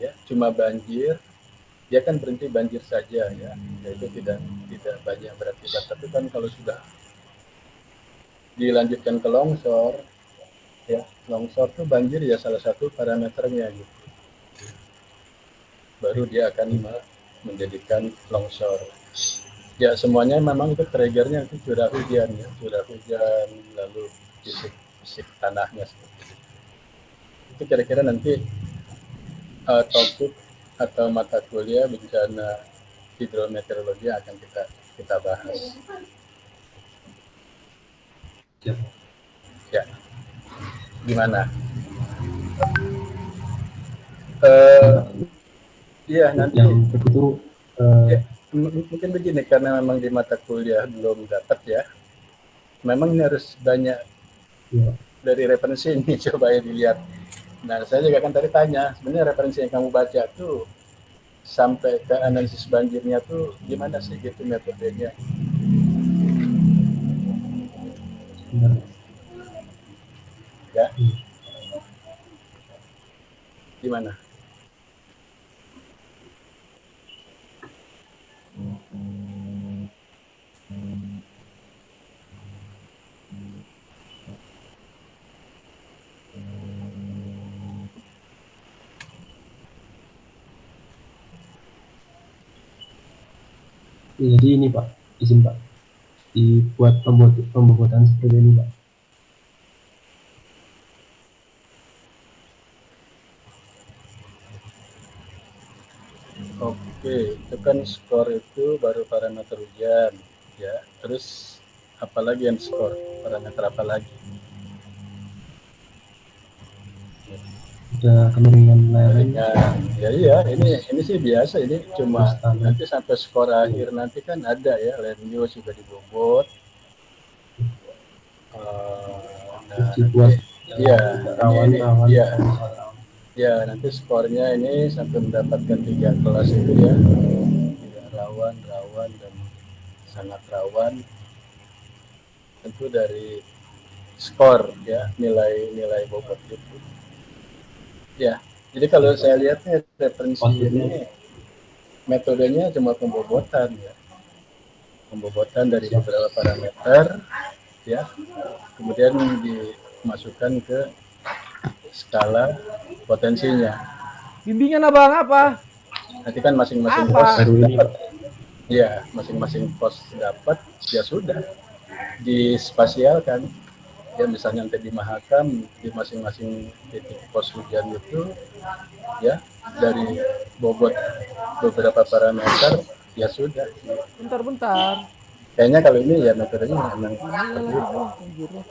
Speaker 1: ya cuma banjir, dia kan berhenti banjir saja ya. Itu tidak banyak berakibat. Tapi kan kalau sudah dilanjutkan ke longsor, ya longsor tuh banjir ya salah satu parameternya gitu. Baru dia akan menjadikan longsor. Ya semuanya memang itu triggernya itu curah hujan ya, curah hujan lalu fisik tanahnya seperti itu. Itu kira-kira nanti topik atau mata kuliah bencana hidrometeorologi akan kita bahas.
Speaker 3: Ya.
Speaker 1: Ya, gimana? Iya nanti.
Speaker 3: Yang begitu
Speaker 1: Ya, mungkin begini karena memang di mata kuliah belum dapat ya. Memang ini harus banyak
Speaker 3: ya.
Speaker 1: dari referensi ini coba ya dilihat. Nah saya juga kan tadi tanya sebenarnya referensi yang kamu baca tuh sampai ke analisis banjirnya tuh gimana sih gitu metodenya?
Speaker 3: Benar.
Speaker 1: Ya, gimana?
Speaker 3: Jadi ini Pak, izin Pak, dibuat pembuatan seperti ini Pak.
Speaker 1: Oke, itu kan skor itu baru parameter hujan, ya. Terus apalagi yang skor? Parameter apa lagi?
Speaker 3: Ada kemiringan lereng,
Speaker 1: Ringan. Ya iya, ini sih biasa. Ini cuma
Speaker 3: tanah,
Speaker 1: nanti sampai skor akhir nanti kan ada ya, land use juga dibobot. Nah,
Speaker 3: dibuat
Speaker 1: nanti, iya,
Speaker 3: rawan-rawan,
Speaker 1: iya,
Speaker 3: rawan.
Speaker 1: ya nanti skornya ini sampai mendapatkan 3 kelas itu ya, tidak rawan, rawan dan sangat rawan. Tentu dari skor ya nilai bobot itu. Ya, jadi kalau saya lihatnya referensi ini metodenya cuma pembobotan ya, pembobotan dari beberapa parameter ya, kemudian dimasukkan ke skala potensinya.
Speaker 5: Bimbingan abang apa?
Speaker 1: Nanti kan masing-masing
Speaker 5: Apa?
Speaker 1: pos
Speaker 3: Baru ini
Speaker 1: dapat, ya masing-masing pos dapat ya sudah dispasialkan. Ya misalnya nanti di Mahakam di masing-masing titik pos hujan itu ya dari bobot beberapa parameter ya sudah.
Speaker 5: Bentar-bentar.
Speaker 1: Kayaknya kalau ini ya metodenya memang
Speaker 5: Ini
Speaker 1: seperti
Speaker 5: lagi
Speaker 1: itu.
Speaker 5: bang, anjir loh.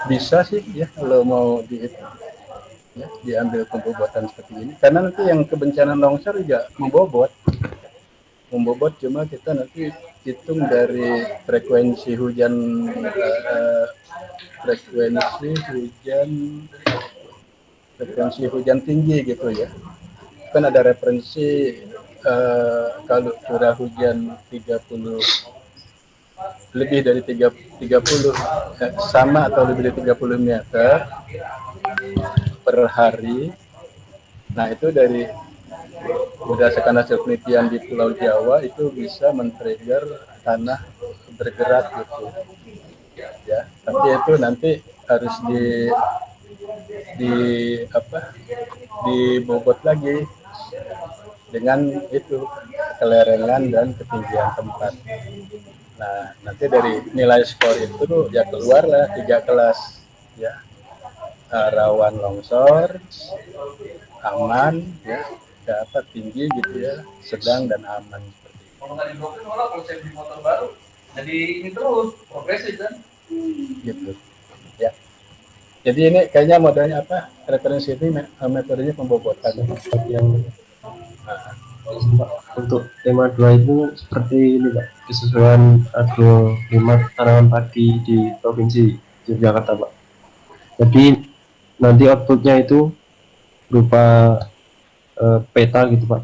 Speaker 1: Bisa sih ya kalau mau ya, diambil pembobotan seperti ini. Karena nanti yang kebencanaan longsor juga membobot cuma kita nanti hitung dari frekuensi hujan eh, frekuensi hujan frekuensi hujan tinggi gitu ya. Kan ada referensi kalau curah hujan 30 lebih dari 30 sama atau lebih dari 30 meter per hari. Nah, itu dari berdasarkan hasil penelitian di Pulau Jawa itu bisa men-trigger tanah bergerak gitu. Ya, tapi itu nanti harus di apa dibobot lagi dengan itu kelerengan dan ketinggian tempat. Nah, nanti dari nilai skor itu tuh ya keluarlah 3 kelas ya. Rawan longsor, aman ya, dapat tinggi gitu ya, sedang dan aman seperti itu.
Speaker 6: Kalau nggak diblokir malah kalau saya beli motor baru, jadi ini terus progresif kan?
Speaker 1: Gitu. Ya. Jadi ini kayaknya modalnya apa? Referensi ini metodenya pembobotan.
Speaker 3: yang untuk tema 2 itu seperti ini Pak, kesesuaian agroklimat tanaman padi di provinsi Yogyakarta Pak. Jadi nanti outputnya itu berupa peta gitu Pak,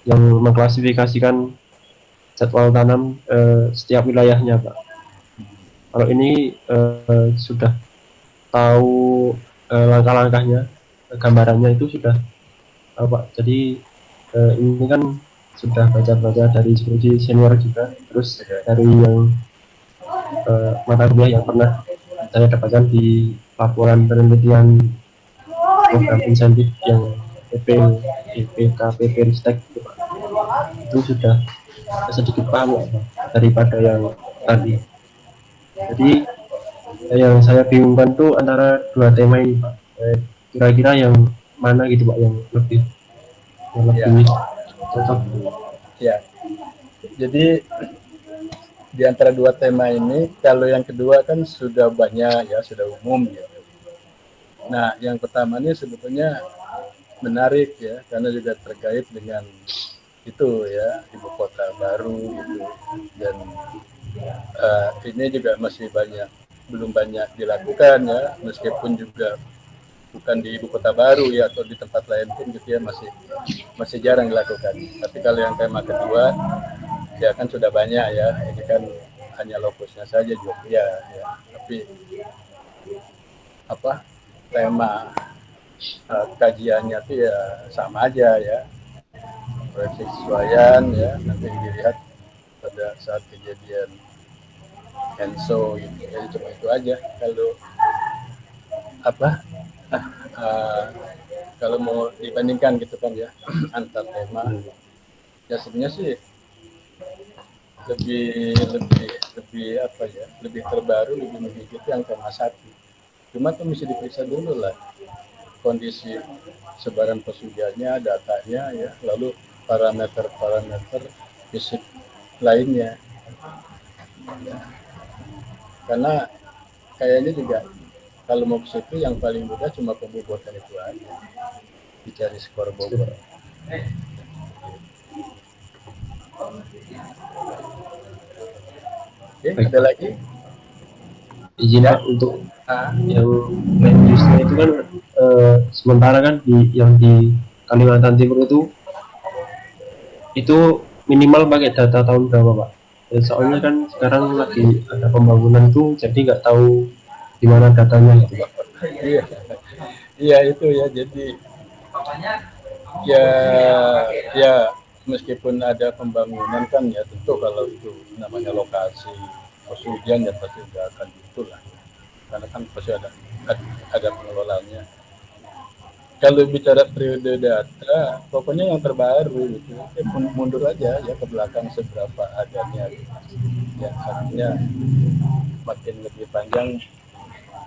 Speaker 3: yang mengklasifikasikan jadwal tanam setiap wilayahnya Pak. Kalau ini sudah tahu langkah-langkahnya, gambarannya itu sudah Pak. Jadi ini kan sudah baca-baca dari diskusi senior juga, terus dari yang mata kuliah yang pernah saya dapatkan di laporan penelitian program insentif yang EPKPP Ristek itu sudah sedikit paham Pak, daripada yang tadi. Jadi yang saya bingungkan tuh antara 2 tema ini Pak. Kira-kira yang mana gitu Pak yang lebih cocok?
Speaker 1: Ya. Jadi di antara 2 tema ini, kalau yang kedua kan sudah banyak ya, sudah umum gitu. Nah, yang pertama ini sebetulnya menarik ya, karena juga terkait dengan itu ya, ibu kota baru gitu. Dan ini juga masih belum banyak dilakukan ya, meskipun juga bukan di ibu kota baru ya, atau di tempat lain pun gitu ya, masih jarang dilakukan. Tapi kalau yang tema kedua ya kan sudah banyak ya, ini kan hanya lokusnya saja Jogja ya, tapi apa tema kajiannya itu ya sama aja ya, proyeksi kesesuaian ya, nanti dilihat pada saat kejadian Enso gitu. Jadi cuma itu aja. Kalau apa kalau mau dibandingkan gitu kan ya antar tema ya sebenarnya sih lebih apa ya, lebih terbaru, lebih menggigit yang tema 1. Cuma tuh mesti diperiksa dulu lah kondisi sebaran pesugihannya, datanya ya, lalu parameter fisik lainnya ya. Karena kayaknya juga kalau mau ke situ yang paling mudah cuma pembobotan itu aja, dicari skor bobot. Oke, ada lagi?
Speaker 3: Izin
Speaker 1: Ya.
Speaker 3: Pak untuk yang land use-nya itu kan sementara kan yang di Kalimantan Timur itu minimal pakai data tahun berapa Pak? Ya, soalnya kan sekarang lagi ada pembangunan tuh, jadi nggak tahu di mana datanya gitu Pak.
Speaker 1: Iya itu ya, jadi ya meskipun ada pembangunan kan ya, tentu kalau itu namanya lokasi pesugihan ya pasti nggak akan itulah, karena kan pasti ada pengelolaannya. Kalau bicara periode data, pokoknya yang terbaru gitu, mundur aja ya ke belakang seberapa adanya gitu. Ya artinya makin lebih panjang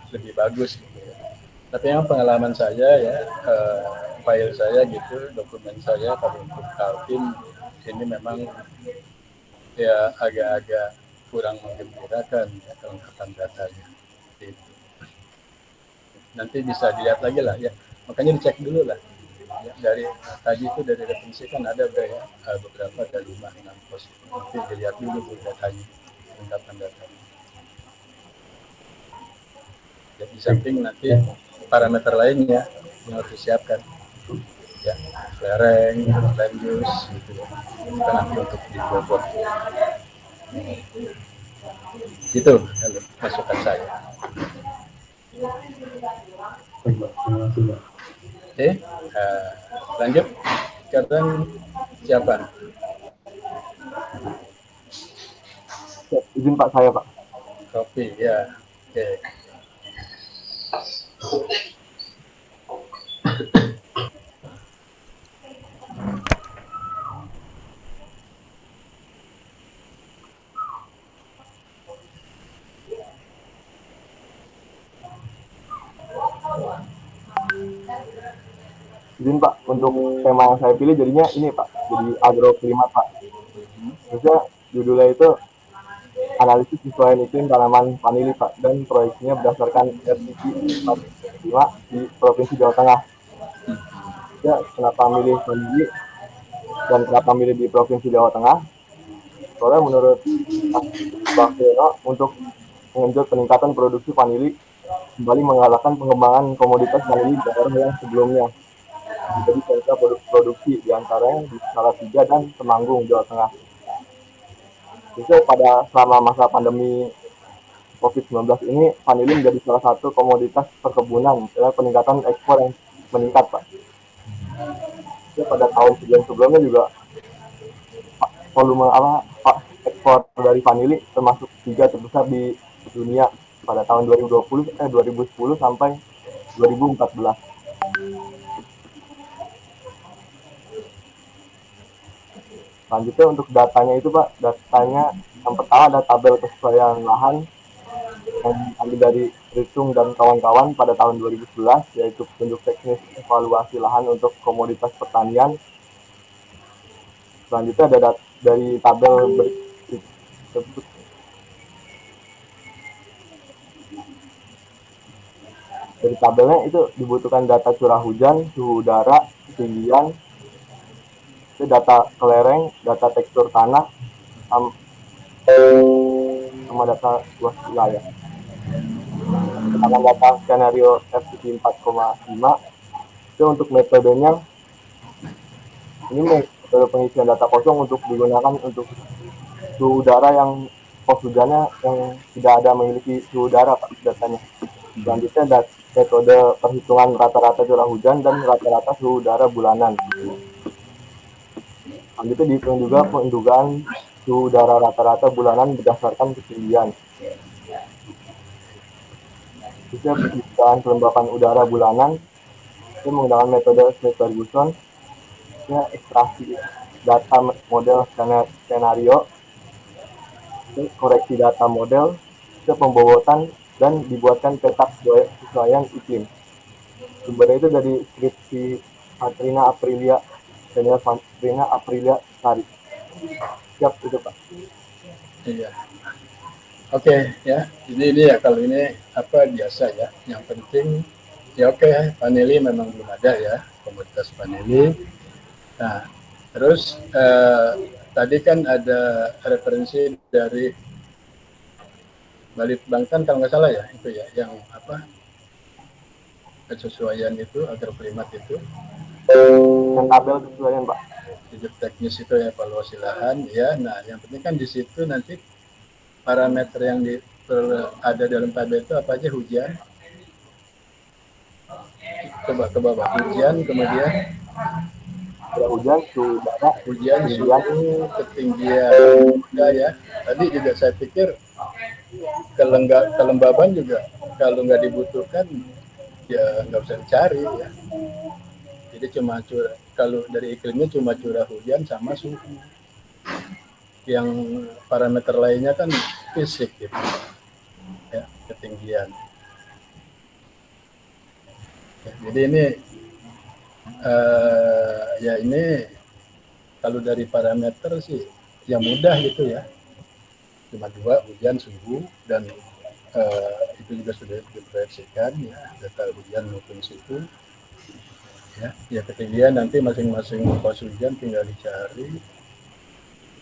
Speaker 1: lebih bagus gitu ya. Tapi yang pengalaman saya ya, file saya gitu, dokumen saya kalau untuk Kaltim ini memang ya agak-agak kurang menggembirakan ya kelengkapan datanya. Gitu. Nanti bisa dilihat lagi lah ya, makanya dicek dulu lah ya, dari tadi itu dari referensi kan ada ya, beberapa ada 5-6 pos, nanti dilihat dulu tuh datanya, kelengkapan datanya ya, di samping nanti parameter lainnya yang harus disiapkan ya, lereng, land use gitu ya, kita nanti untuk dibobot gitu kalau masukan saya. Oke, lanjut. Sekarang siapa?
Speaker 7: Izin Pak, saya Pak.
Speaker 1: Kopi ya. Oke.
Speaker 7: izin Pak, untuk tema yang saya pilih jadinya ini Pak, jadi agroklimat Pak. Terusnya judulnya itu analisis sesuai iklim tanaman vanili Pak, dan proyeksinya berdasarkan RCT 4.5 di Provinsi Jawa Tengah. Ya, kenapa milih vanili dan kenapa milih di Provinsi Jawa Tengah? Soalnya menurut Pak Seno, untuk mengenjot peningkatan produksi vanili kembali mengalahkan pengembangan komoditas vanili di daerah yang sebelumnya menjadi sentra produksi diantaranya di Salatiga dan Temanggung, Jawa Tengah. Jadi pada selama masa pandemi COVID-19 ini, vanili menjadi salah satu komoditas perkebunan dengan peningkatan ekspor yang meningkat, Pak. Ya, pada tahun sebelum-sebelumnya juga volume ekspor dari vanili termasuk 3 terbesar di dunia pada tahun 2010 sampai 2014. Selanjutnya untuk datanya itu Pak, datanya yang pertama ada tabel kesesuaian lahan yang diambil dari Ritung dan kawan-kawan pada tahun 2011, yaitu petunjuk teknis evaluasi lahan untuk komoditas pertanian. Selanjutnya ada dari tabel tersebut. Dari tabelnya itu dibutuhkan data curah hujan, suhu udara, ketinggian, itu data kelereng, data tekstur tanah, sama data luas wilayah. Akan data skenario FCT 4,5 itu untuk metodenya ini metode pengisian data kosong untuk digunakan untuk suhu udara yang pos hujannya yang tidak ada memiliki suhu udara Pak datanya. Selanjutnya ada metode perhitungan rata-rata curah hujan dan rata-rata suhu udara bulanan. Selanjutnya dihitung juga pendugaan suhu udara rata-rata bulanan berdasarkan ketinggian. Bisa pendugaan kelembapan udara bulanan itu menggunakan metode Smith-Ferguson, ya, ekstraksi data model skenario, koreksi data model, ke pembobotan dan dibuatkan peta kesesuaian iklim. Sumbernya itu dari skripsi Patrina Aprilia Senior Patrina Aprilia Sari. Siap itu Pak.
Speaker 1: Iya. Oke, ya. Ini ya kalau ini apa biasa ya. Yang penting ya oke, vanili memang belum ada ya, komoditas vanili. Nah, terus tadi kan ada referensi dari Balitbangtan kalau nggak salah ya, itu ya, yang apa kesesuaian itu, agroklimat itu.
Speaker 7: Yang tabel kesesuaian Pak.
Speaker 1: Hidup teknis itu evaluasi lahan ya. Nah, yang penting kan di situ nanti parameter yang ada dalam tabel itu apa aja? Hujan, coba ke bawah, hujan, kemudian
Speaker 7: Ada hujan, suhu udara,
Speaker 1: hujan, suhu, ketinggian ya. Tadi juga saya pikir kelembaban juga kalau nggak dibutuhkan ya nggak usah dicari ya. Jadi cuma kalau dari iklimnya cuma curah hujan sama suhu. Yang parameter lainnya kan fisik gitu ya, ketinggian ya, jadi ini ya ini kalau dari parameter sih yang mudah gitu ya, cuma dua, hujan, suhu, dan itu juga sudah diproyeksikan ya, data hujan maupun suhu ya ketinggian nanti masing-masing pos hujan tinggal dicari.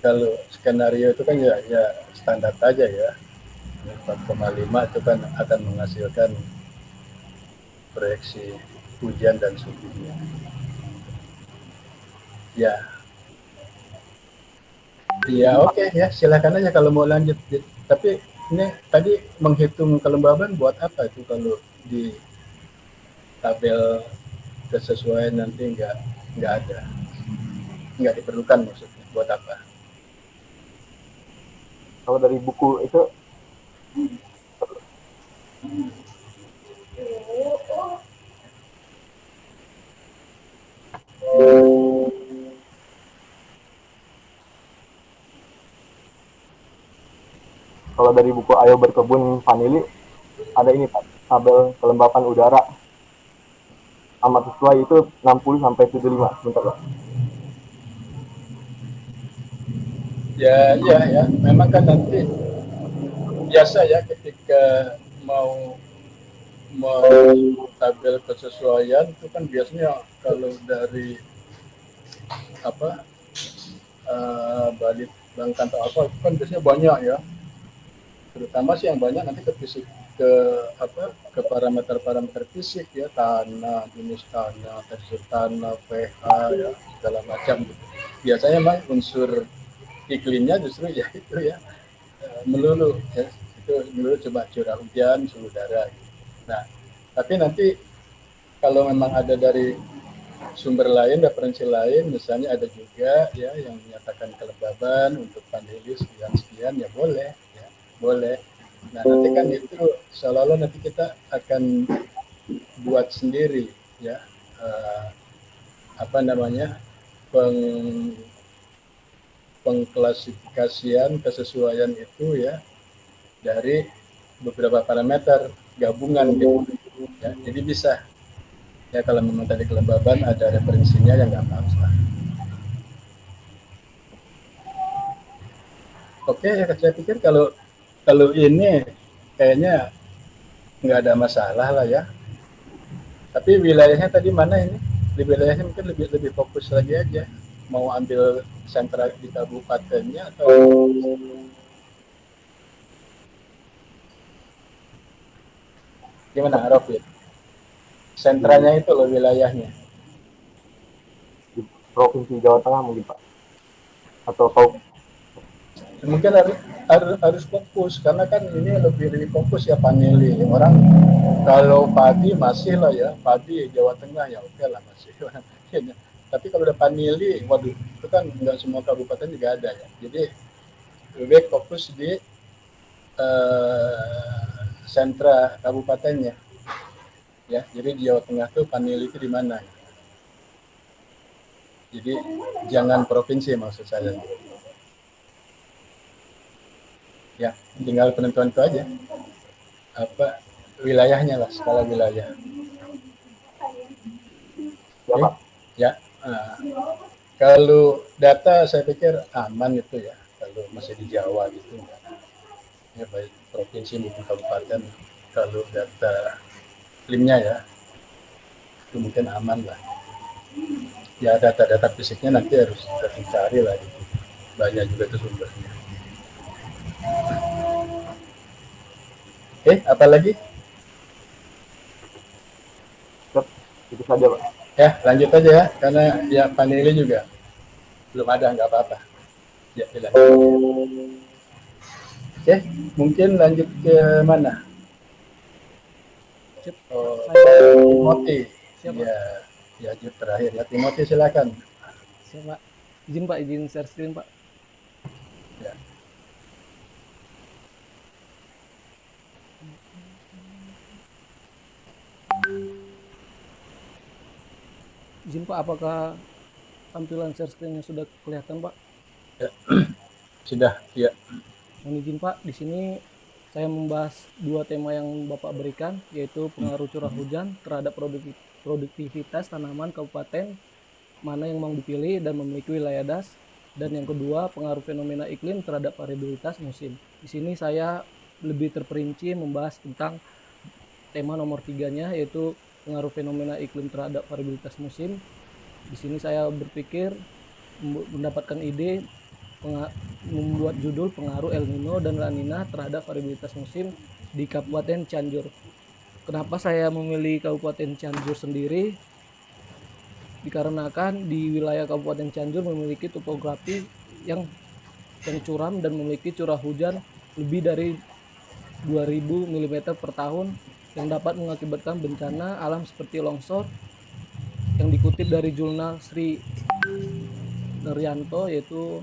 Speaker 1: Kalau skenario itu kan ya standar aja ya, 4,5 itu kan akan menghasilkan proyeksi hujan dan suhunya. Ya, oke ya, silakan aja kalau mau lanjut. Tapi ini tadi menghitung kelembaban buat apa itu kalau di tabel kesesuaian nanti nggak ada, nggak diperlukan maksudnya, buat apa?
Speaker 7: Kalau dari buku itu kalau dari buku Ayo Berkebun Vanili ada ini Pak, tabel kelembapan udara. amat sesuai itu 60 sampai 75 sebentar Pak.
Speaker 1: Ya, memang kan nanti biasa ya ketika mau tabel kesesuaian itu kan biasanya kalau dari apa balit bangkan atau apa itu kan biasanya banyak ya, terutama sih yang banyak nanti ke fisik, ke ke parameter fisik ya, tanah, jenis tanah, tekstur tanah, pH ya, segala macam gitu. Biasanya memang unsur iklimnya justru ya itu ya, melulu ya, itu melulu coba curah hujan, suhu udara gitu. Nah, tapi nanti kalau memang ada dari sumber lain, referensi lain, misalnya ada juga ya yang menyatakan kelembaban untuk paneli sekian ya boleh ya, boleh. Nah nanti kan itu seolah-olah nanti kita akan buat sendiri ya, apa namanya, pengklasifikasian kesesuaian itu ya dari beberapa parameter gabungan gitu ya. Jadi bisa ya, kalau memang tadi kelembaban ada referensinya yang nggak apa-apa. Oke ya, saya pikir kalau ini kayaknya nggak ada masalah lah ya. Tapi wilayahnya tadi mana ini? Di wilayahnya mungkin lebih fokus lagi aja. Mau ambil sentra di kabupatennya atau gimana, Rofit? Sentranya itu loh, wilayahnya.
Speaker 7: Di Provinsi Jawa Tengah mungkin Pak. Atau kau
Speaker 1: Mungkin harus fokus karena kan ini lebih fokus ya paneli orang. Kalau padi masih lah ya, padi Jawa Tengah ya oke lah masih. Tapi kalau udah paneli, waduh itu kan nggak semua kabupaten juga ada ya. Jadi lebih fokus di sentra kabupatennya ya. Jadi di Jawa Tengah tuh paneli itu di mana? Jadi jangan provinsi maksud saya. Ya, tinggal penentuan itu aja. Apa wilayahnya lah, skala wilayah.
Speaker 7: ya Pak.
Speaker 1: Ya. Nah, kalau data saya pikir aman itu ya, kalau masih di Jawa gitu. Ya baik provinsi maupun kabupaten, kalau data iklimnya ya, itu mungkin aman lah. Ya data-data fisiknya nanti harus dicari lah gitu. Banyak juga itu sumbernya. Apa lagi?
Speaker 7: Itu saja Pak.
Speaker 1: Ya lanjut aja ya, karena ya paneli juga belum ada, nggak apa-apa. Ya dilanjut. Oke, mungkin lanjut ke mana? Oh, Timothy.
Speaker 5: Siap,
Speaker 1: Ya terakhir ya, Timothy silakan.
Speaker 5: Siap, Pak. Izin Pak, izin share screen Pak.
Speaker 1: Ya.
Speaker 5: Izin Pak, apakah tampilan share screen-nya sudah kelihatan Pak?
Speaker 1: Ya. Sudah, ya.
Speaker 5: Mohon izin Pak, di sini saya membahas dua tema yang Bapak berikan, yaitu pengaruh curah hujan terhadap produktivitas tanaman kabupaten mana yang mau dipilih dan memiliki wilayah das, dan yang kedua pengaruh fenomena iklim terhadap variabilitas musim. Di sini saya lebih terperinci membahas tentang tema nomor 3-nya, yaitu pengaruh fenomena iklim terhadap variabilitas musim. Di sini saya berpikir mendapatkan ide membuat judul pengaruh El Nino dan La Nina terhadap variabilitas musim di Kabupaten Cianjur. Kenapa saya memilih Kabupaten Cianjur sendiri? Dikarenakan di wilayah Kabupaten Cianjur memiliki topografi yang curam dan memiliki curah hujan lebih dari 2000 mm per tahun yang dapat mengakibatkan bencana alam seperti longsor, yang dikutip dari jurnal Sri Nuryanto, yaitu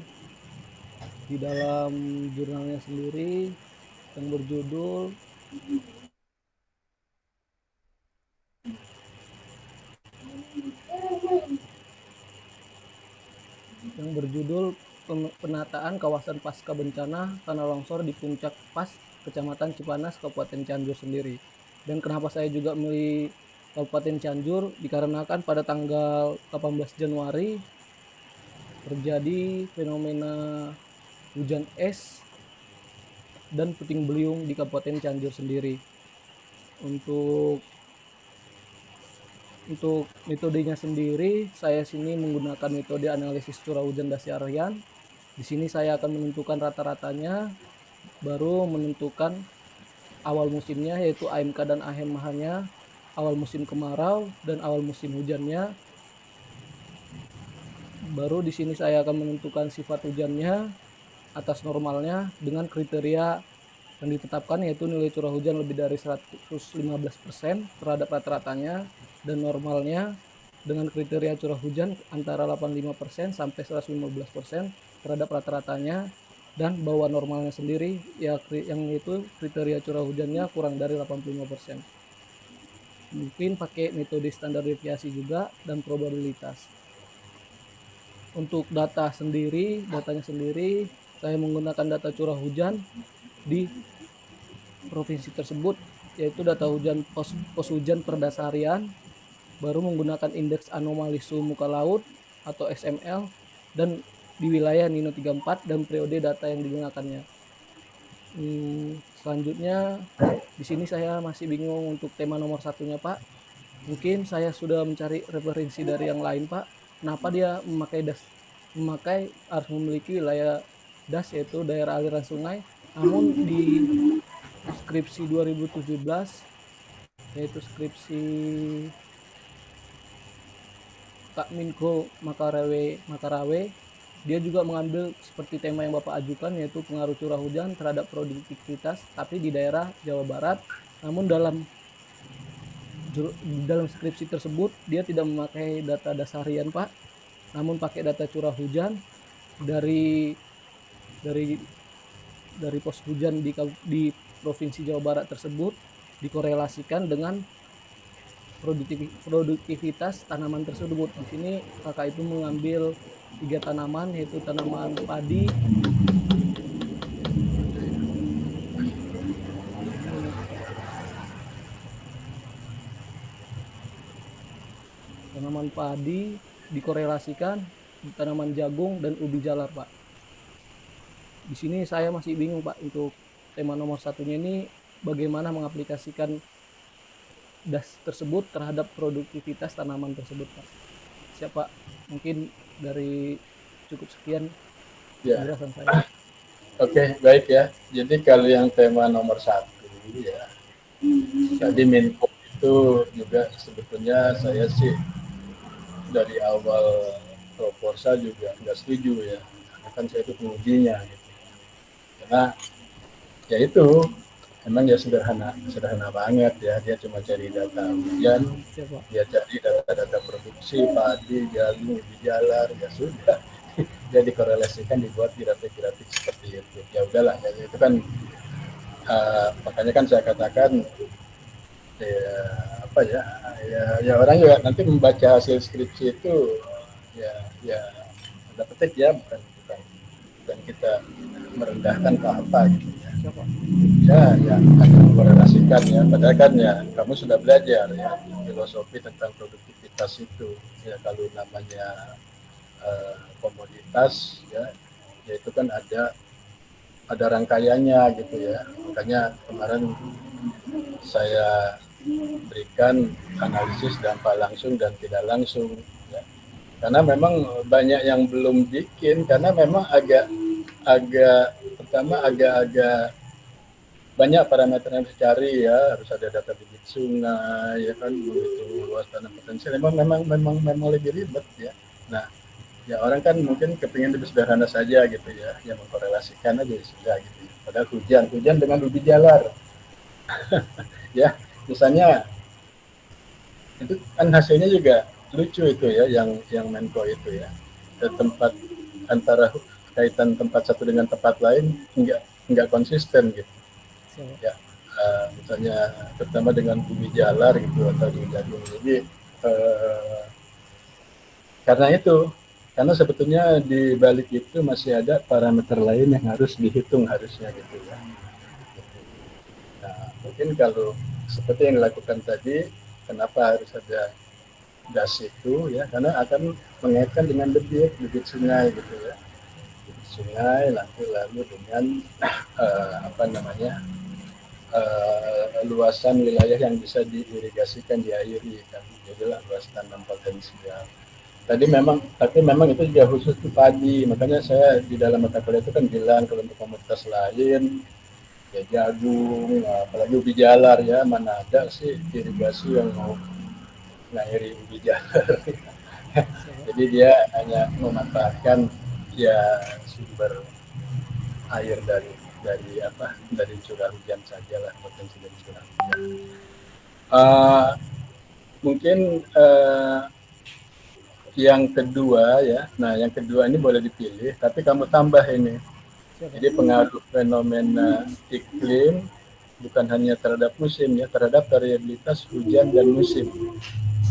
Speaker 5: di dalam jurnalnya sendiri yang berjudul penataan kawasan pasca bencana tanah longsor di Puncak Pas, Kecamatan Cipanas, Kabupaten Cianjur sendiri. Dan kenapa saya juga memilih Kabupaten Cianjur dikarenakan pada tanggal 18 Januari terjadi fenomena hujan es dan puting beliung di Kabupaten Cianjur sendiri. Untuk metodenya sendiri, saya sini menggunakan metode analisis curah hujan dasar harian. Di sini saya akan menentukan rata-ratanya, baru menentukan awal musimnya yaitu AMK dan AHEMH-nya, awal musim kemarau dan awal musim hujannya. Baru di sini saya akan menentukan sifat hujannya atas normalnya dengan kriteria yang ditetapkan yaitu nilai curah hujan lebih dari 115% terhadap rata-ratanya, dan normalnya dengan kriteria curah hujan antara 85% sampai 115% terhadap rata-ratanya, dan bawah normalnya sendiri ya yang itu kriteria curah hujannya kurang dari 85%. Mungkin pakai metode standar deviasi juga dan probabilitas. Untuk datanya sendiri saya menggunakan data curah hujan di provinsi tersebut, yaitu data hujan pos hujan per dasar harian, baru menggunakan indeks anomali suhu muka laut atau SML, dan di wilayah Nino 34 dan periode data yang digunakannya. Selanjutnya di sini saya masih bingung untuk tema nomor satunya, Pak. Mungkin saya sudah mencari referensi dari yang lain, Pak. Kenapa dia memakai harus memiliki wilayah DAS yaitu daerah aliran sungai, namun di skripsi 2017 yaitu skripsi Kak Minko Makarawe, dia juga mengambil seperti tema yang Bapak ajukan yaitu pengaruh curah hujan terhadap produktivitas tapi di daerah Jawa Barat. Namun dalam skripsi tersebut dia tidak memakai data dasar harian, Pak, namun pakai data curah hujan dari pos hujan di Provinsi Jawa Barat tersebut dikorelasikan dengan produktivitas tanaman tersebut. Di sini kakak itu mengambil 3 tanaman yaitu tanaman padi, dikorelasikan di tanaman jagung dan ubi jalar, Pak. Di sini saya masih bingung, Pak, untuk tema nomor satunya ini bagaimana mengaplikasikan DAS tersebut terhadap produktivitas tanaman tersebut, Pak. Siapa? Mungkin dari cukup sekian penjelasan saya.
Speaker 1: Oke, baik ya. Jadi kalau yang tema nomor 1 ya, tadi Minko itu juga sebetulnya saya sih dari awal proposal juga nggak setuju ya, karena kan saya itu pengujinya gitu. Karena ya itu emang ya sederhana banget ya, dia cuma cari data hujan, dia cari data produksi padi, jagung, ubi jalar, ya sudah dia dikorelasikan, dibuat grafik-grafik seperti itu. Ya udahlah ya, itu kan makanya kan saya katakan ya apa ya orang juga nanti membaca hasil skripsi itu ya ada petik ya, bukan kita merendahkan ke apa gitu ya akan mengkorelasikan ya, padahal kan ya kamu sudah belajar ya filosofi tentang produktivitas itu ya. Kalau namanya komoditas ya itu kan ada rangkaiannya gitu ya. Makanya kemarin saya berikan analisis dampak langsung dan tidak langsung ya. Karena memang banyak yang belum bikin, karena memang agak banyak parameter yang dicari ya, harus ada data bibit sungai ya kan, begitu luas tanah potensial, memang lebih ribet ya. Nah ya orang kan mungkin kepingin lebih sederhana saja gitu ya, yang mengkorelasikan aja sudah gitu ya. Padahal hujan dengan ubi jalar ya misalnya, itu kan hasilnya juga lucu itu ya, yang Menko itu ya, tempat antara kaitan tempat satu dengan tempat lain enggak konsisten gitu ya. Misalnya terutama dengan ubi jalar gitu atau di jagung. Jadi karena sebetulnya di balik itu masih ada parameter lain yang harus dihitung harusnya gitu ya. Nah, mungkin kalau seperti yang dilakukan tadi, kenapa harus ada das itu ya, karena akan mengaitkan dengan debit sungai gitu ya, debit sungai lalu dengan apa namanya luasan wilayah yang bisa diirigasikan, diairi kan, jadilah luas tanam potensial. Tapi memang itu juga khusus di padi, makanya saya di dalam mata kuliah itu kan bilang kalau untuk komoditas lain ya jagung, apalagi ubi jalar ya, mana ada sih irigasi yang mau ngairi ubi jalar. Jadi dia hanya memanfaatkan ya sumber air dari curah hujan saja lah, potensi dari curah hujan. Mungkin yang kedua ya, nah yang kedua ini boleh dipilih, tapi kamu tambah ini. Jadi pengaruh fenomena iklim bukan hanya terhadap musim ya, terhadap variabilitas hujan dan musim.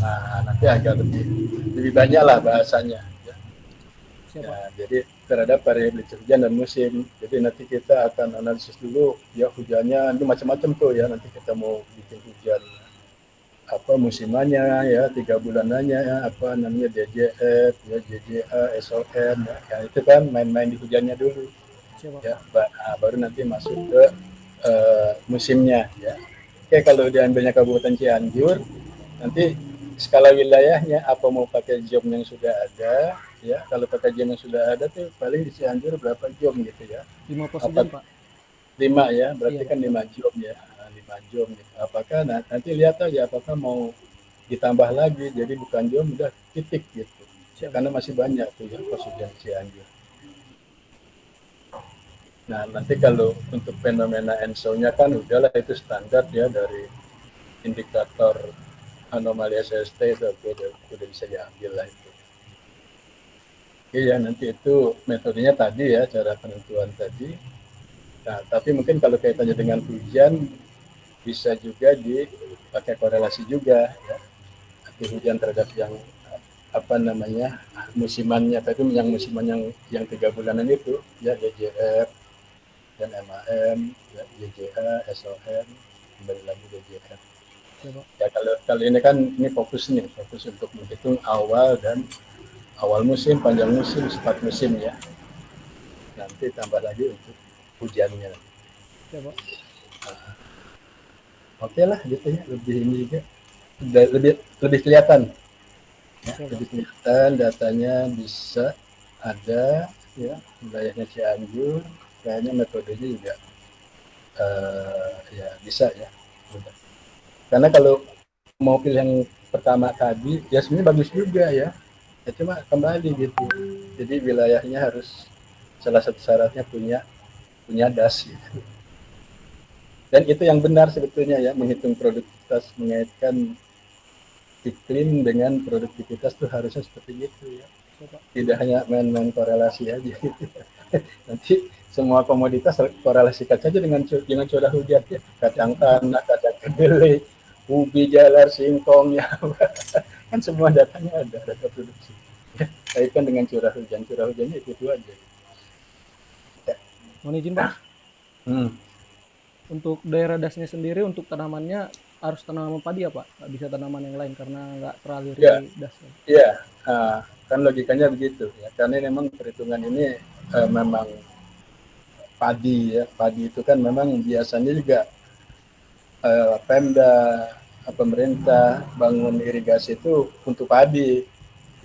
Speaker 1: Nah, nanti agak lebih banyak lah bahasanya. Ya. Ya, jadi terhadap variabilitas hujan dan musim. Jadi nanti kita akan analisis dulu ya hujannya itu macam-macam tuh ya. Nanti kita mau bikin hujan apa musimannya ya, 3 bulanannya ya, apa namanya DJF ya, JJA, SON ya, itu kan main-main di hujannya dulu. Ya, baru nanti masuk ke musimnya ya. Oke, kalau diambilnya Kabupaten Cianjur, nanti skala wilayahnya apa mau pakai jom yang sudah ada ya. Kalau pakai jom yang sudah ada tuh paling di Cianjur berapa jom gitu ya?
Speaker 5: 5 pos jam, Pak.
Speaker 1: 5 ya, berarti kan 5 jom ya. 5 jom gitu. Apakah nanti lihat aja apakah mau ditambah lagi jadi bukan jom udah titik gitu. Ya, karena masih banyak tuh ya pos hujan Cianjur. Nah, nanti kalau untuk fenomena ENSO-nya kan udahlah itu standar ya dari indikator anomali SST itu udah bisa diambil lah itu. Iya, nanti itu metodenya tadi ya, cara penentuan tadi. Nah, tapi mungkin kalau kaitannya dengan hujan bisa juga dipakai korelasi juga ya. Arti hujan terhadap yang apa namanya musimannya, tapi yang musiman yang 3 bulanan itu ya, JJF dan MAM, ya, JJA, SON, kembali lagi DJF. Ya kalau ini kan ini fokus untuk menghitung awal musim, panjang musim, sifat musim ya. Nanti tambah lagi untuk hujannya.
Speaker 5: Ya, Pak.
Speaker 1: Oke lah gitu ya, lebih ini juga lebih kelihatan. Ya, lebih kelihatan datanya bisa ada ya, wilayahnya Cianjur. Kayaknya metodenya juga ya bisa ya. Udah. Karena kalau mau pilih yang pertama tadi, ya sebenarnya bagus juga ya. Ya cuma kembali gitu. Jadi wilayahnya harus salah satu syaratnya punya das gitu. Dan itu yang benar sebetulnya ya, menghitung produktivitas, mengaitkan iklim dengan produktivitas tuh harusnya seperti itu ya. Tidak hanya main-main korelasi aja gitu. Nanti semua komoditas korelasikan saja dengan curah hujan ya. Kacang tanah, kacang kedelai, ubi jalar, singkong ya. Kan semua datanya ada, data produksi. Kaitkan dengan curah hujannya itu aja.
Speaker 5: Ya. Mohon izin, Pak. Untuk daerah dasnya sendiri, untuk tanamannya harus tanaman padi ya Pak? Nggak bisa tanaman yang lain karena nggak teraliri das.
Speaker 1: Iya, kan logikanya begitu ya. Karena memang perhitungan ini memang padi ya. Padi itu kan memang biasanya juga Pemda, pemerintah bangun irigasi itu untuk padi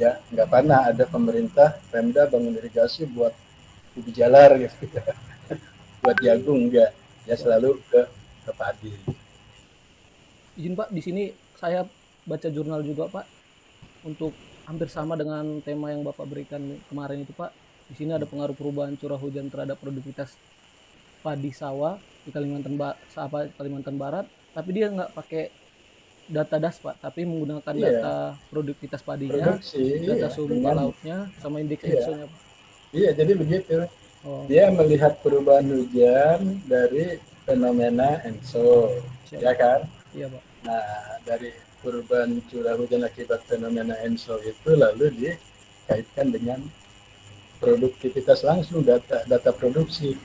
Speaker 1: ya. Nggak pernah ada pemerintah Pemda bangun irigasi buat ubi jalar gitu. Buat jagung enggak. Ya selalu ke padi.
Speaker 5: Izin Pak, di sini saya baca jurnal juga Pak, untuk hampir sama dengan tema yang Bapak berikan kemarin itu Pak. Di sini ada pengaruh perubahan curah hujan terhadap produktivitas padi sawah di Kalimantan Barat, tapi dia nggak pakai data das Pak, tapi menggunakan data produktivitas padinya, data suhu muka lautnya, sama indeks ENSO-nya Pak.
Speaker 1: Iya, jadi begitu. Dia melihat perubahan hujan dari fenomena ENSO, ya kan?
Speaker 5: Iya Pak.
Speaker 1: Nah, dari perubahan curah hujan akibat fenomena ENSO itu lalu dikaitkan dengan produktivitas langsung, data produksi.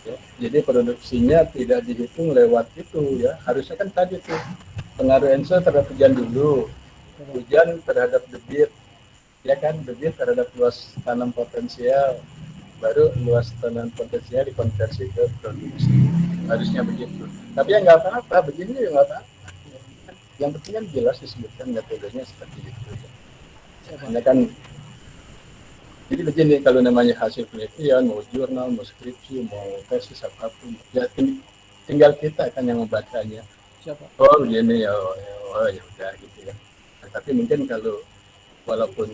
Speaker 1: Ya. Jadi produksinya tidak dihitung lewat itu ya. Harusnya kan tadi tuh pengaruh ENSO terhadap hujan dulu, hujan terhadap debit, ya kan, debit terhadap luas tanam potensial, baru luas tanam potensial dikonversi ke produksi. Harusnya begitu. Tapi ya nggak apa-apa, begini ya nggak apa-apa. Yang penting kan jelas disebutkan metodenya seperti itu. Hanya kan, jadi begini, kalau namanya hasil penelitian, mau jurnal, mau skripsi, mau tesis apapun, ya tinggal kita kan yang membacanya.
Speaker 5: Siapa?
Speaker 1: Oh begini ya, oh ya udah gitu ya. Nah, tapi mungkin kalau walaupun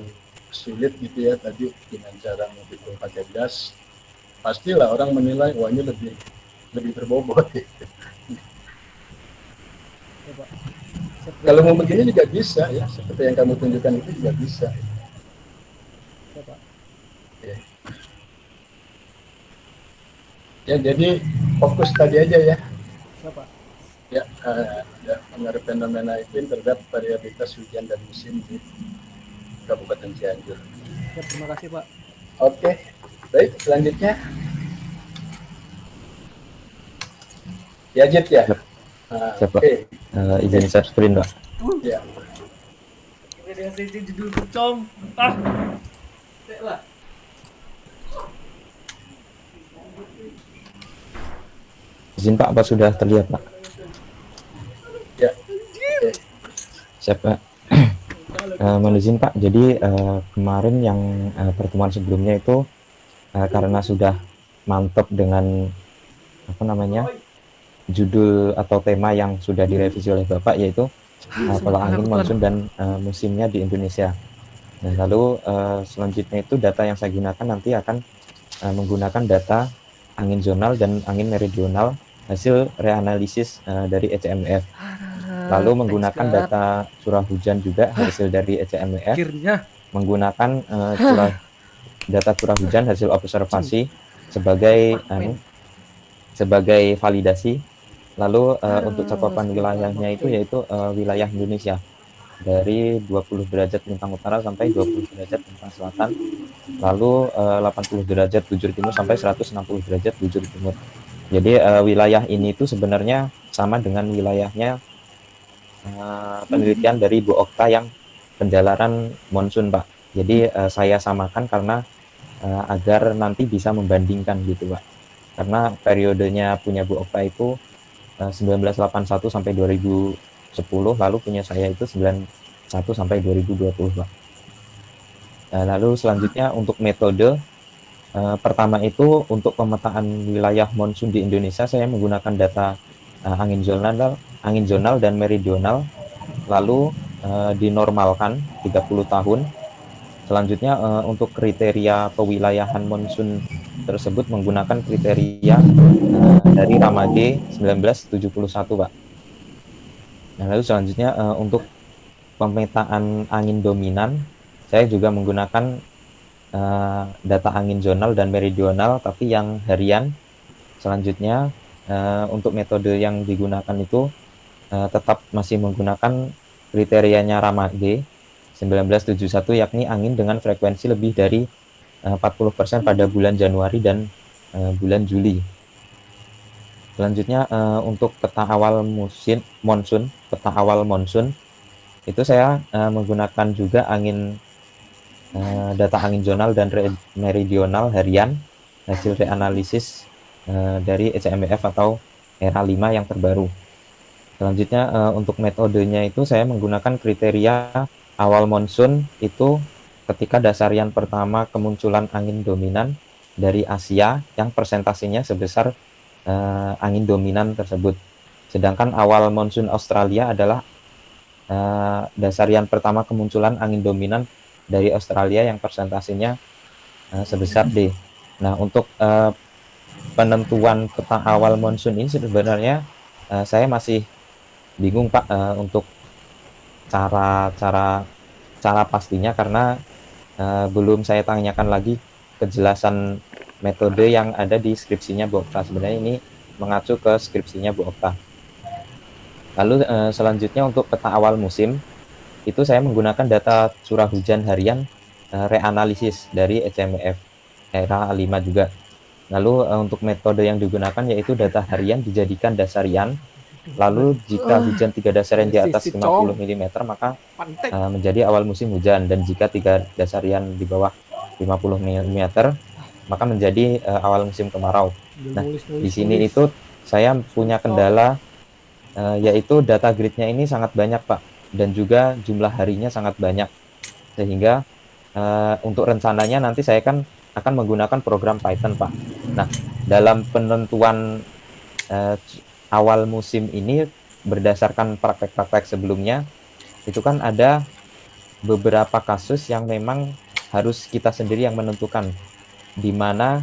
Speaker 1: sulit gitu ya tadi dengan cara menghitung pakai gas, pastilah orang menilai wah ini lebih berbobot gitu.
Speaker 5: Coba.
Speaker 1: Kalau mau begini juga bisa ya, seperti yang kamu tunjukkan itu juga bisa.
Speaker 5: Coba.
Speaker 1: Ya jadi fokus tadi aja ya.
Speaker 5: Siapa?
Speaker 1: Ya, pengaruh fenomena iklim terhadap variabilitas hujan dan musim di Kabupaten Cianjur.
Speaker 5: Ya, terima kasih Pak.
Speaker 1: Oke, baik selanjutnya. Ya Jit ya.
Speaker 8: Siap, Pak.
Speaker 1: Oke.
Speaker 8: Izin share screen, Pak.
Speaker 1: Ya.
Speaker 5: Ini dia judul pecong. Ah. Lah.
Speaker 8: Izin Pak, apa sudah terlihat Pak?
Speaker 1: Ya.
Speaker 8: Siap Pak. Mohon izin Pak, jadi kemarin yang pertemuan sebelumnya itu karena sudah mantap dengan apa namanya judul atau tema yang sudah direvisi oleh Bapak, yaitu pola angin monsun dan musimnya di Indonesia. Nah, lalu selanjutnya itu data yang saya gunakan nanti akan menggunakan data angin zonal dan angin meridional hasil reanalisis dari ECMWF. Lalu menggunakan data curah hujan juga hasil dari ECMWF. Menggunakan data curah hujan hasil observasi sebagai validasi. Lalu untuk cakupan wilayahnya itu yaitu wilayah Indonesia dari 20 derajat lintang utara sampai 20 derajat lintang selatan, lalu 80 derajat bujur timur sampai 160 derajat bujur timur. Jadi wilayah ini itu sebenarnya sama dengan wilayahnya penelitian dari Bu Okta yang penjalaran monsun Pak. Jadi saya samakan karena agar nanti bisa membandingkan gitu Pak. Karena periodenya punya Bu Okta itu 1981 sampai 2010, lalu punya saya itu 91 sampai 2020 Pak. Lalu selanjutnya untuk metode pertama itu untuk pemetaan wilayah monsun di Indonesia saya menggunakan data angin zonal dan meridional, lalu dinormalkan 30 tahun. Selanjutnya untuk kriteria pewilayahan monsun tersebut menggunakan kriteria dari Ramage 1971 Pak. Nah, lalu selanjutnya untuk pemetaan angin dominan saya juga menggunakan data angin zonal dan meridional tapi yang harian. Selanjutnya untuk metode yang digunakan itu tetap masih menggunakan kriterianya Ramage 1971, yakni angin dengan frekuensi lebih dari 40% pada bulan Januari dan bulan Juli. Selanjutnya untuk peta awal monsun itu saya menggunakan juga data angin zonal dan meridional harian hasil reanalisis dari ECMWF atau era 5 yang terbaru. Selanjutnya untuk metodenya itu saya menggunakan kriteria awal monsun itu ketika dasarian pertama kemunculan angin dominan dari Asia yang persentasenya sebesar angin dominan tersebut. Sedangkan awal monsun Australia adalah dasarian pertama kemunculan angin dominan dari Australia yang persentasenya sebesar D. Nah, untuk penentuan peta awal monsun ini sebenarnya saya masih bingung Pak untuk cara pastinya karena belum saya tanyakan lagi kejelasan metode yang ada di skripsinya Bu Okta. Sebenarnya ini mengacu ke skripsinya Bu Okta. Lalu selanjutnya untuk peta awal musim itu saya menggunakan data curah hujan harian reanalisis dari ECMWF era 5 juga. Lalu untuk metode yang digunakan yaitu data harian dijadikan dasarian Lalu jika hujan 3 dasarian di atas
Speaker 5: Sisi
Speaker 8: 50
Speaker 5: cong.
Speaker 8: mm maka
Speaker 5: Pantek.
Speaker 8: menjadi awal musim hujan, dan jika 3 dasarian di bawah 50 mm maka menjadi awal musim kemarau. Nah, di sini itu saya punya kendala, yaitu data grid-nya ini sangat banyak, Pak, dan juga jumlah harinya sangat banyak, sehingga untuk rencananya nanti saya kan akan menggunakan program Python, Pak. Nah, dalam penentuan awal musim ini berdasarkan praktek-praktek sebelumnya, itu kan ada beberapa kasus yang memang harus kita sendiri yang menentukan di mana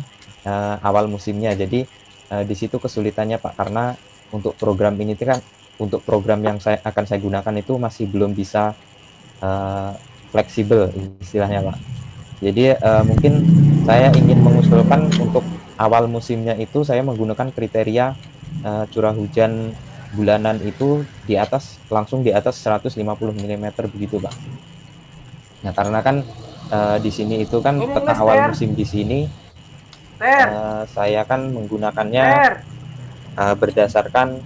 Speaker 8: awal musimnya. Jadi di situ kesulitannya, Pak, karena untuk program ini kan, untuk program yang akan saya gunakan itu masih belum bisa fleksibel istilahnya, Pak. Jadi mungkin saya ingin mengusulkan untuk awal musimnya itu saya menggunakan kriteria curah hujan bulanan itu langsung di atas 150 mm begitu, Pak. Nah, karena kan di sini itu kan peta awal musim di sini saya kan menggunakannya berdasarkan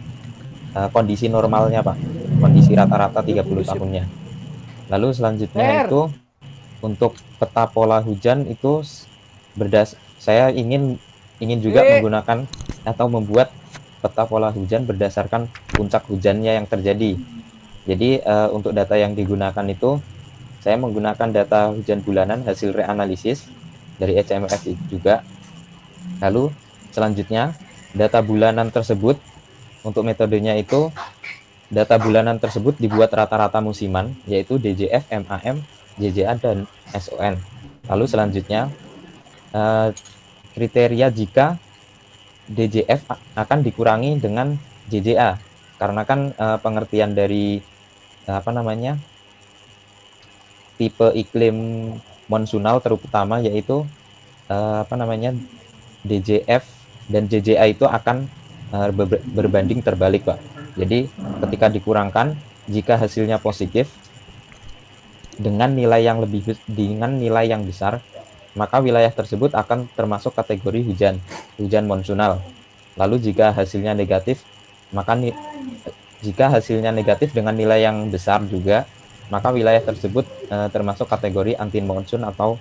Speaker 8: kondisi normalnya, Pak. Kondisi rata-rata 30 tahunnya. Lalu selanjutnya itu untuk peta pola hujan itu saya ingin juga menggunakan atau membuat peta pola hujan berdasarkan puncak hujannya yang terjadi. Jadi untuk data yang digunakan itu saya menggunakan data hujan bulanan hasil reanalisis dari ECMF juga. Lalu selanjutnya data bulanan tersebut, untuk metodenya itu data bulanan tersebut dibuat rata-rata musiman, yaitu DJF, MAM, JJA, dan SON. Lalu selanjutnya kriteria jika DJF akan dikurangi dengan JJA, karena kan pengertian dari tipe iklim monsunal terutama yaitu DJF dan JJA itu akan berbanding terbalik, Pak. Jadi ketika dikurangkan, jika hasilnya positif dengan nilai yang besar, maka wilayah tersebut akan termasuk kategori hujan monsunal. Lalu jika hasilnya negatif, dengan nilai yang besar juga, maka wilayah tersebut termasuk kategori anti monsun atau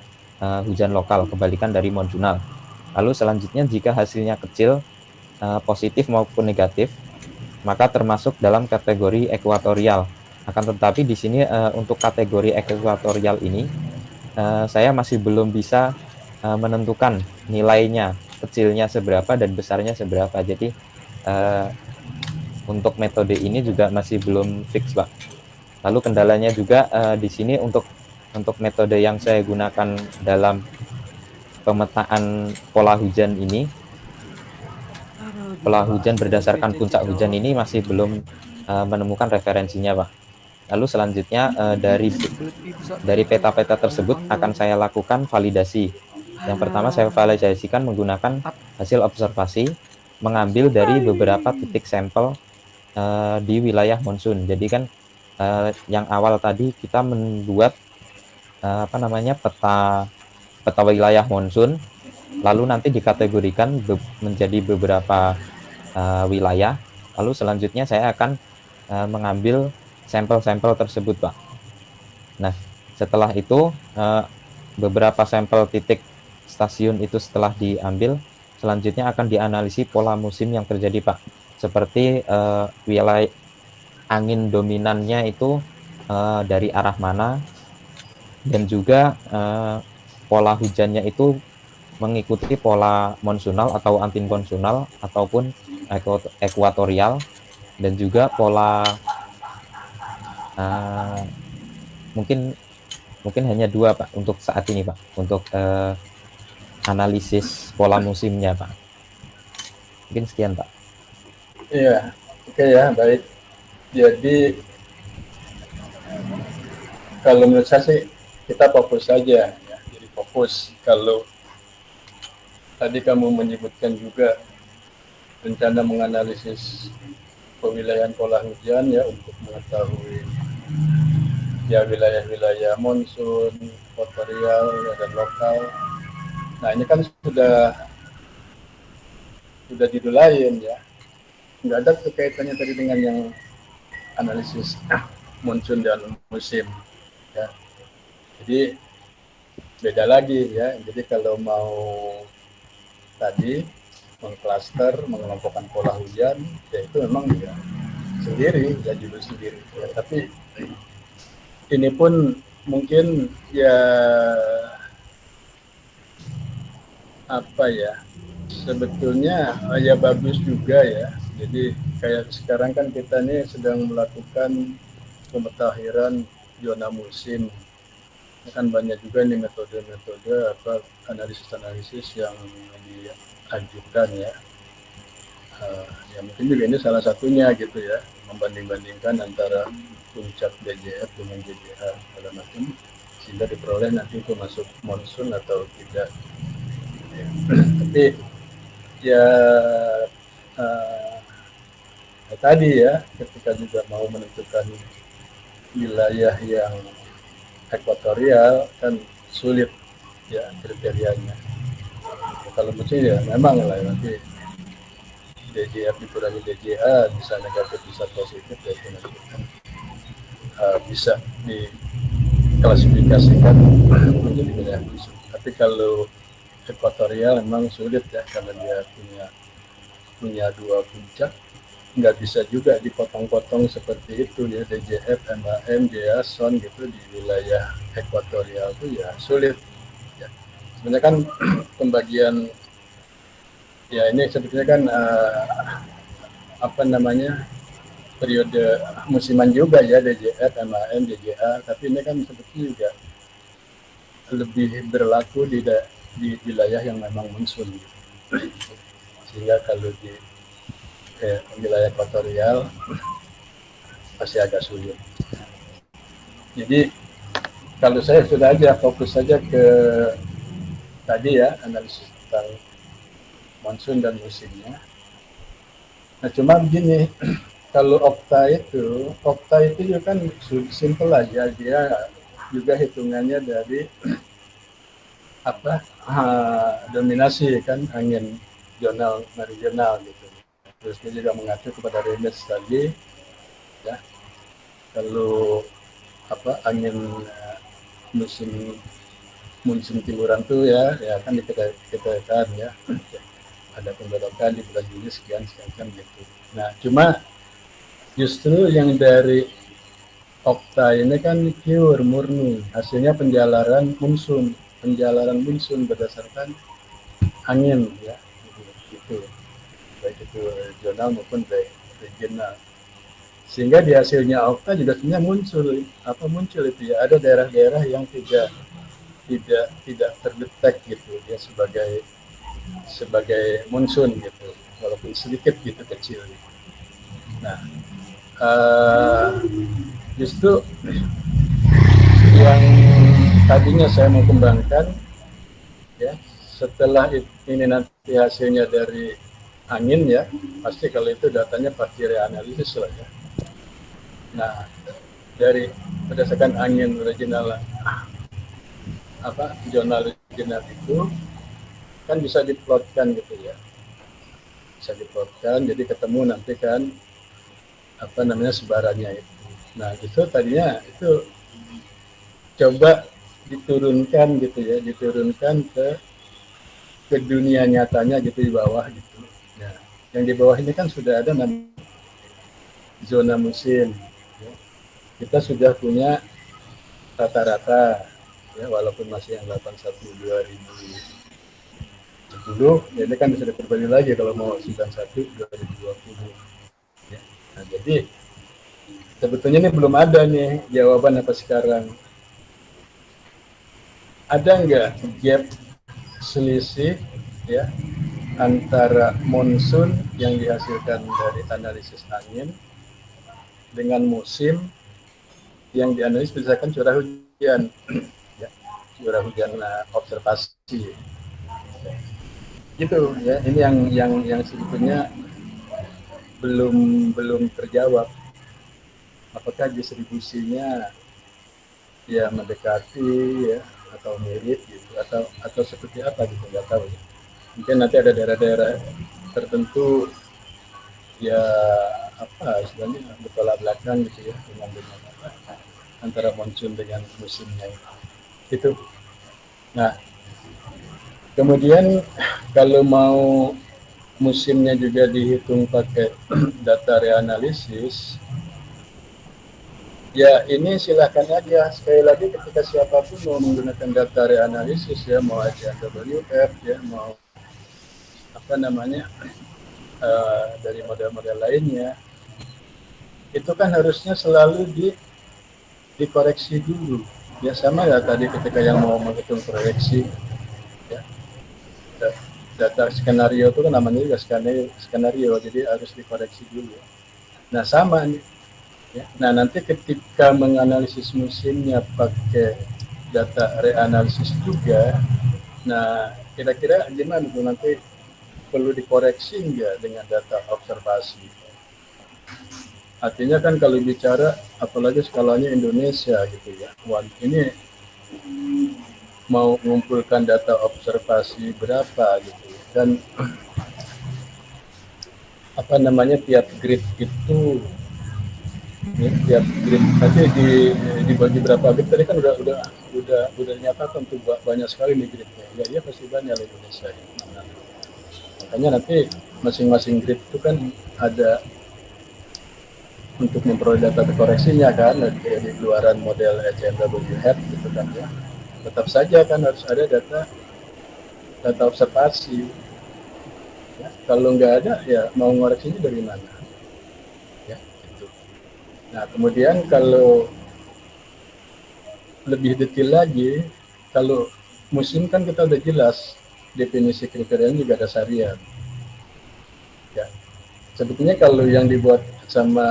Speaker 8: hujan lokal, kebalikan dari monsunal. Lalu selanjutnya jika hasilnya kecil, positif maupun negatif, maka termasuk dalam kategori ekuatorial. Akan tetapi di sini untuk kategori ekuatorial ini saya masih belum bisa menentukan nilainya, kecilnya seberapa dan besarnya seberapa. Jadi untuk metode ini juga masih belum fix, Pak. Lalu kendalanya juga di sini untuk metode yang saya gunakan dalam pemetaan pola hujan ini, pola hujan berdasarkan puncak hujan ini masih belum menemukan referensinya, Pak. Lalu selanjutnya dari peta-peta tersebut akan saya lakukan validasi. Yang pertama saya validasikan menggunakan hasil observasi, mengambil dari beberapa titik sampel di wilayah monsun. Jadi kan yang awal tadi kita membuat peta wilayah monsun, lalu nanti dikategorikan menjadi beberapa wilayah. Lalu selanjutnya saya akan mengambil sampel-sampel tersebut, Pak. Nah, setelah itu beberapa sampel titik stasiun itu setelah diambil, selanjutnya akan dianalisis pola musim yang terjadi, Pak. Seperti wilayah angin dominannya itu dari arah mana, dan juga pola hujannya itu mengikuti pola monsunal atau anti monsunal ataupun ekuatorial, dan juga pola mungkin hanya 2, Pak, untuk saat ini, Pak, untuk analisis pola musimnya, Pak. Mungkin sekian, Pak.
Speaker 1: Iya, oke ya, baik. Jadi kalau menurut saya sih kita fokus saja, ya. Jadi fokus. Kalau tadi kamu menyebutkan juga rencana menganalisis pewilayahan pola hujan ya untuk mengetahui ya wilayah-wilayah monsun, ekuatorial dan lokal. Nah ini kan sudah judul lain ya. nggak ada kaitannya tadi dengan yang analisis monsun dan musim ya. Jadi beda lagi ya. Jadi kalau mau tadi mengklaster, mengelompokkan pola hujan, ya itu memang ya sendiri, ya judul sendiri. Ya, tapi ini pun mungkin ya apa ya, sebetulnya ya bagus juga ya. Jadi kayak sekarang kan kita nih sedang melakukan pemutakhiran zona musim. Kan banyak juga nih metode-metode apa analisis-analisis yang diajukan ya. Ya mungkin juga ini salah satunya gitu ya, membanding-bandingkan antara puncak DJF dengan JJH segala macam sehingga diperoleh nanti itu masuk monsun atau tidak. Ya. Tapi ya tadi ya ketika juga mau menentukan wilayah yang ekuatorial kan sulit ya kriterianya. Kalau musim ya memang lah nanti DJF dikurangi DJA bisa negatif bisa positif ya itu nanti kan bisa diklasifikasikan menjadi wilayah musim. Tapi kalau ekuatorial memang sulit ya karena dia punya dua puncak, nggak bisa juga dipotong-potong seperti itu ya DJF, MAM, JASON gitu di wilayah ekuatorial itu ya sulit ya. Sebenarnya kan pembagian ya ini sebetulnya kan apa namanya periode musiman juga ya DJF, MAM, JJA, tapi ini kan sebetulnya juga lebih berlaku di wilayah yang memang monsun gitu. Sehingga kalau di wilayah ekuatorial masih agak sulit. Jadi kalau saya sudah aja fokus saja ke tadi ya analisis tentang monsun dan musimnya. Nah cuma begini, kalau okta itu juga kan simple aja, dia juga hitungannya dari apa dominasi kan angin zonal meridional gitu. Terus dia juga mengacu kepada remix tadi ya. Kalau apa angin musim timuran tuh ya kan kita kan ya ada pembelokan di bulan Juli sekian gitu. Nah cuma justru yang dari okta ini kan pure murni hasilnya penjalaran monsun berdasarkan angin ya gitu. Baik itu regional maupun baik regional, sehingga di hasilnya okta juga sebenarnya muncul itu ya ada daerah-daerah yang tidak terdetek gitu ya sebagai monsun gitu walaupun sedikit gitu kecil gitu. Nah justru yang tadinya saya mau kembangkan ya setelah ini nanti hasilnya dari angin ya pasti kalau itu datanya pasti reanalisis lah ya. Nah dari berdasarkan angin regional zona regional itu kan bisa diplotkan gitu ya, bisa diplotkan jadi ketemu nanti kan apa namanya sebarannya itu. Nah itu tadinya itu coba diturunkan gitu ya, diturunkan ke dunia nyatanya gitu di bawah gitu. Nah, yang di bawah ini kan sudah ada zona musim. Ya. Kita sudah punya rata-rata ya walaupun masih yang 81 2010 ya, ini kan bisa diperbagi lagi kalau mau 91 2020 ya. Nah, jadi sebetulnya ini belum ada nih jawaban apa sekarang. Ada nggak gap selisih ya antara monsun yang dihasilkan dari analisis angin dengan musim yang dianalisis berdasarkan curah hujan ya, curah hujan observasi gitu ya. Ini yang sebetulnya belum terjawab, apakah distribusinya ya mendekati ya atau mirip gitu atau seperti apa gitu, nggak tahu ya. Mungkin nanti ada daerah-daerah tertentu ya apa istilahnya bertolak belakang gitu ya dengan apa, antara monsun dengan musimnya itu. Nah, kemudian kalau mau musimnya juga dihitung pakai data reanalisis, ya ini silakan aja. Sekali lagi ketika siapapun mau menggunakan data reanalisis ya, mau ACWF ya, mau apa namanya dari model-model lainnya, itu kan harusnya selalu dikoreksi dulu. Ya sama ya tadi ketika yang mau menghitung proyeksi ya, data skenario itu kan namanya juga skenario, jadi harus dikoreksi dulu. Nah sama nih. Ya. Nah nanti ketika menganalisis musimnya pakai data reanalisis juga, nah kira-kira gimana tuh nanti perlu dikoreksi nggak dengan data observasi? Artinya kan kalau bicara apalagi skalanya Indonesia gitu ya, ini mau mengumpulkan data observasi berapa gitu ya. Dan apa namanya tiap grid itu ya, tiap grid nanti dibagi berapa grid tadi kan udah nyatakan tuh banyak sekali nih gridnya. Ya iya pasti banyak di Indonesia ya. Nah, makanya nanti masing-masing grid itu kan ada untuk memperoleh data koreksinya kan, di luaran model HMW head gitu kan ya. Tetap saja kan harus ada data observasi. Ya, kalau nggak ada ya mau ngoreksinya dari mana? Ya, gitu. Nah kemudian kalau lebih detail lagi, kalau musim kan kita udah jelas definisi kriterianya juga dasarian. Ya, sebetulnya kalau yang dibuat sama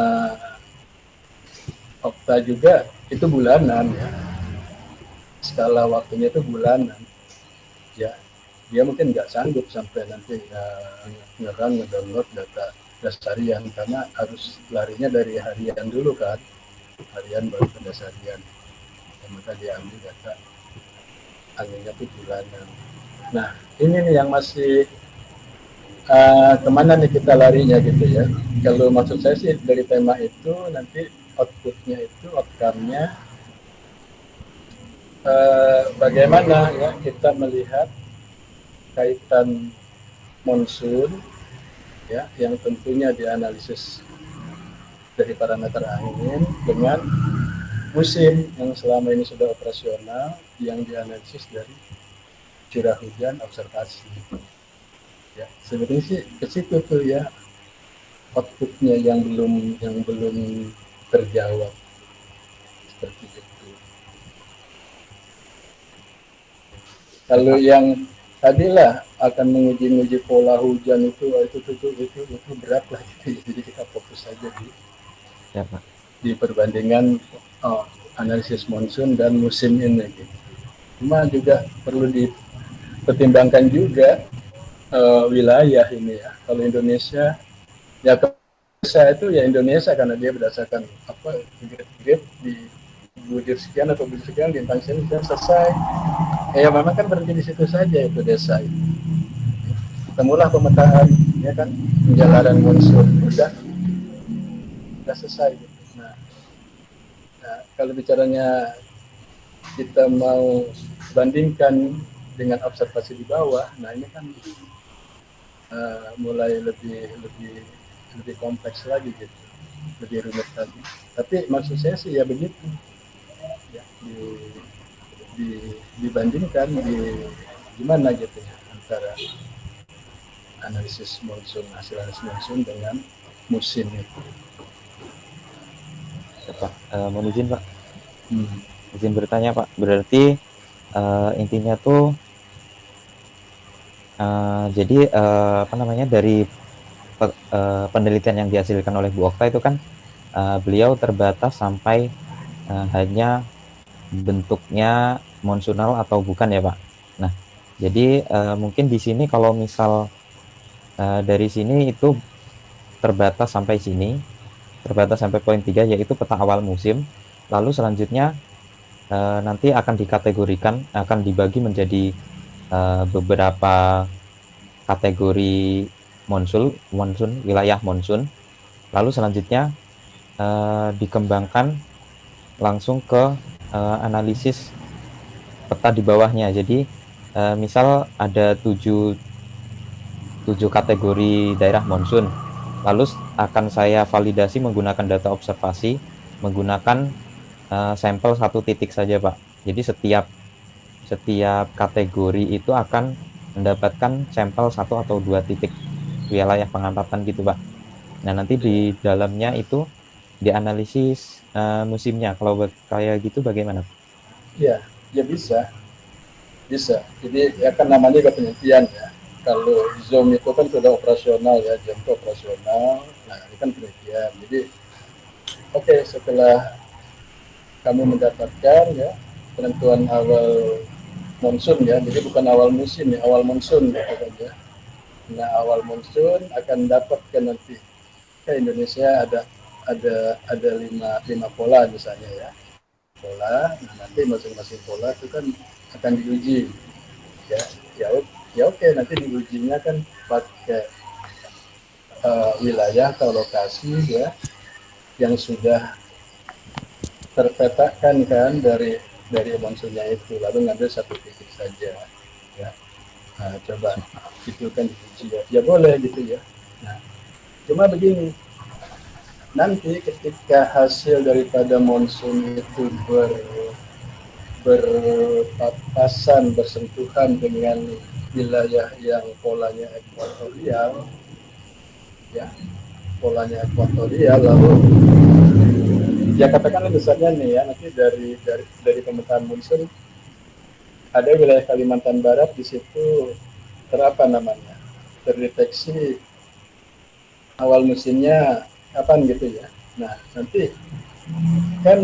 Speaker 1: Okta juga itu bulanan ya, skala waktunya itu bulanan. Ya, dia mungkin nggak sanggup sampai nanti ngedownload data dasarian karena harus larinya dari harian dulu kan, harian baru ke dasarian. Maka dia ambil data anginnya itu bulanan. Nah ini nih yang masih kemana nih kita larinya gitu ya. Kalau maksud saya sih dari tema itu nanti outputnya itu outcome-nya bagaimana ya kita melihat kaitan monsun ya yang tentunya dianalisis dari parameter angin dengan musim yang selama ini sudah operasional yang dianalisis dari curah hujan observasi. Ya, sebenarnya sih ke situ tuh ya outputnya yang belum terjawab seperti itu. Kalau yang tadilah akan menguji pola hujan itu berat lah gitu. Jadi kita fokus saja di perbandingan analisis monsun dan musim ini. Gitu. Cuma juga perlu dipertimbangkan juga wilayah ini ya. Kalau Indonesia ya saya itu ya Indonesia karena dia berdasarkan apa grade di budir sekian atau budir sekian bintang sini sudah selesai. Ya memang kan berhenti di situ saja itu desa itu. Ketemulah pemetaan ya kan penjalanan monsun sudah selesai. Gitu. Nah, kalau bicaranya kita mau bandingkan dengan observasi di bawah, nah ini kan mulai lebih kompleks lagi gitu, lebih rumit lagi. Tapi maksud saya sih ya begitu, ya, dibandingkan gimana gitu ya antara analisis monsun, hasil analisis monsun dengan musim itu.
Speaker 8: Pak, mohon izin Pak, izin bertanya Pak. Berarti intinya tuh jadi apa namanya dari penelitian yang dihasilkan oleh Bu Okta itu kan beliau terbatas sampai hanya bentuknya monsunal atau bukan ya Pak. Nah, jadi mungkin di sini kalau misal dari sini itu terbatas sampai sini, terbatas sampai poin 3 yaitu peta awal musim. Lalu selanjutnya nanti akan dikategorikan, akan dibagi menjadi beberapa kategori monsun, wilayah monsun. Lalu selanjutnya dikembangkan langsung ke analisis peta di bawahnya. Jadi misal ada 7 kategori daerah monsun. Lalu akan saya validasi menggunakan data observasi, menggunakan sampel 1 titik saja, Pak. Jadi setiap kategori itu akan mendapatkan sampel 1 atau 2 titik wilayah pengamatan gitu, Pak. Nah, nanti di dalamnya itu dianalisis musimnya. Kalau kayak gitu bagaimana?
Speaker 1: Ya, ya bisa. Jadi ya kan namanya juga penelitian ya. Kalau Zoom itu kan sudah operasional ya, Zoom itu operasional. Nah, ini kan penelitian. Jadi oke, setelah kami mendapatkan ya penentuan awal monsun ya, jadi bukan awal musim ya, awal monsun gitu kan ya. Nah, awal monsun akan dapatkan nanti ke Indonesia ada lima pola misalnya ya, pola. Nah, nanti masing-masing pola itu kan akan diuji ya. Ya oke, nanti diujinya kan pakai wilayah atau lokasi ya yang sudah terpetakan kan dari monsunnya itu, lalu ngambil 1 titik saja ya. Nah, coba itu kan diuji ya boleh gitu ya. Nah, cuma begini, nanti ketika hasil daripada monsun itu berpapasan, bersentuhan dengan wilayah yang polanya ekuatorial ya, polanya ekuatorial, lalu ya katakanlah misalnya nih ya, nanti dari pemetaan monsun ada wilayah Kalimantan Barat, di situ terapa namanya, terdeteksi awal musimnya kapan gitu ya. Nah, nanti kan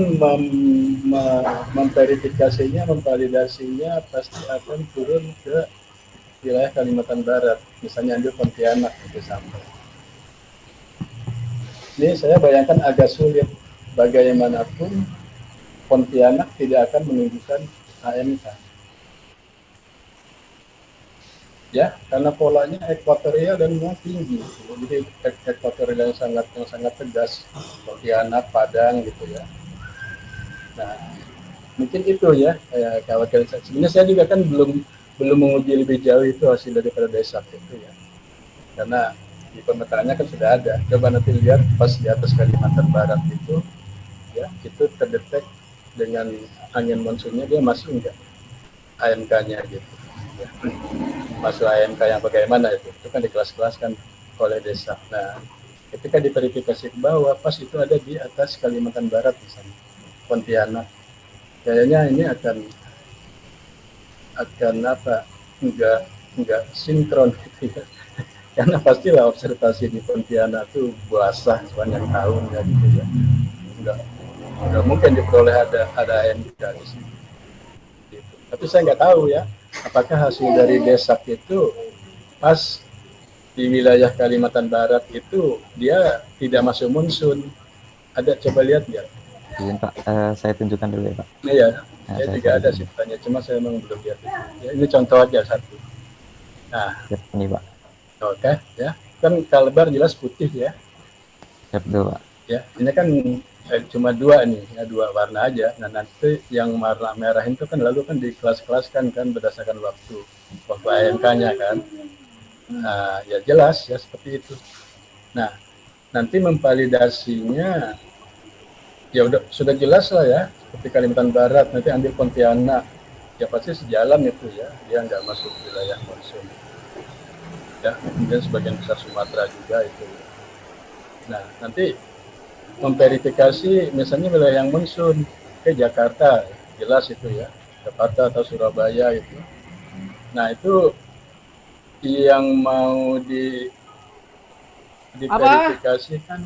Speaker 1: memverifikasinya, memvalidasinya pasti akan turun ke wilayah Kalimantan Barat, misalnya ambil Pontianak gitu sampai. Ini saya bayangkan agak sulit, bagaimanapun Pontianak tidak akan menunjukkan AMK. Ya, karena polanya ekuatorial dan memang tinggi, jadi ekuatorial yang sangat tegas, Pontianak, Padang gitu ya. Nah, mungkin itu ya, khawatir. Sebenarnya saya juga kan belum menguji lebih jauh itu hasil daripada desa itu ya, karena di pemetaannya kan sudah ada. Coba nanti lihat pas di atas Kalimantan Barat itu, ya itu terdetek dengan angin monsunnya, dia masuk enggak AMK-nya gitu. Ya. Masuk AMK yang bagaimana itu kan dikelas-kelaskan oleh desa. Nah, ketika diverifikasi ke bawah, pas itu ada di atas Kalimantan Barat misalnya, Pontianak. Kayaknya ini akan apa? Enggak sinkron gitu ya. Karena pastilah observasi di Pontianak itu basah sepanjang tahun ya gitu ya. Enggak mungkin diperoleh ada AMK di sini. Gitu. Tapi saya nggak tahu ya, apakah hasil dari desak itu pas di wilayah Kalimantan Barat itu dia tidak masuk monsun. Ada, coba lihat ya.
Speaker 8: Izin Pak, saya tunjukkan dulu ya Pak.
Speaker 1: Iya,
Speaker 8: Nah,
Speaker 1: saya juga ada sih tanya, cuma saya memang belum lihat itu. Ya, ini contoh aja satu. Nah,
Speaker 8: ini Pak.
Speaker 1: Oke, ya. Kan Kalbar jelas putih ya.
Speaker 8: Betul Pak.
Speaker 1: Ya, ini kan cuma dua nih, ya, dua warna aja. Nah, nanti yang warna merah itu kan lalu kan dikelas-kelaskan kan berdasarkan waktu AMK-nya kan. Nah, ya jelas ya seperti itu. Nah, nanti memvalidasinya ya sudah jelas lah ya, seperti Kalimantan Barat nanti ambil Pontianak, ya pasti sejalan itu ya, dia nggak masuk wilayah monsun. Ya, kemudian sebagian besar Sumatera juga itu. Nah, nanti memverifikasi misalnya wilayah yang monsun ke Jakarta, jelas itu ya, Jakarta atau Surabaya itu. Nah, itu yang mau diverifikasi kan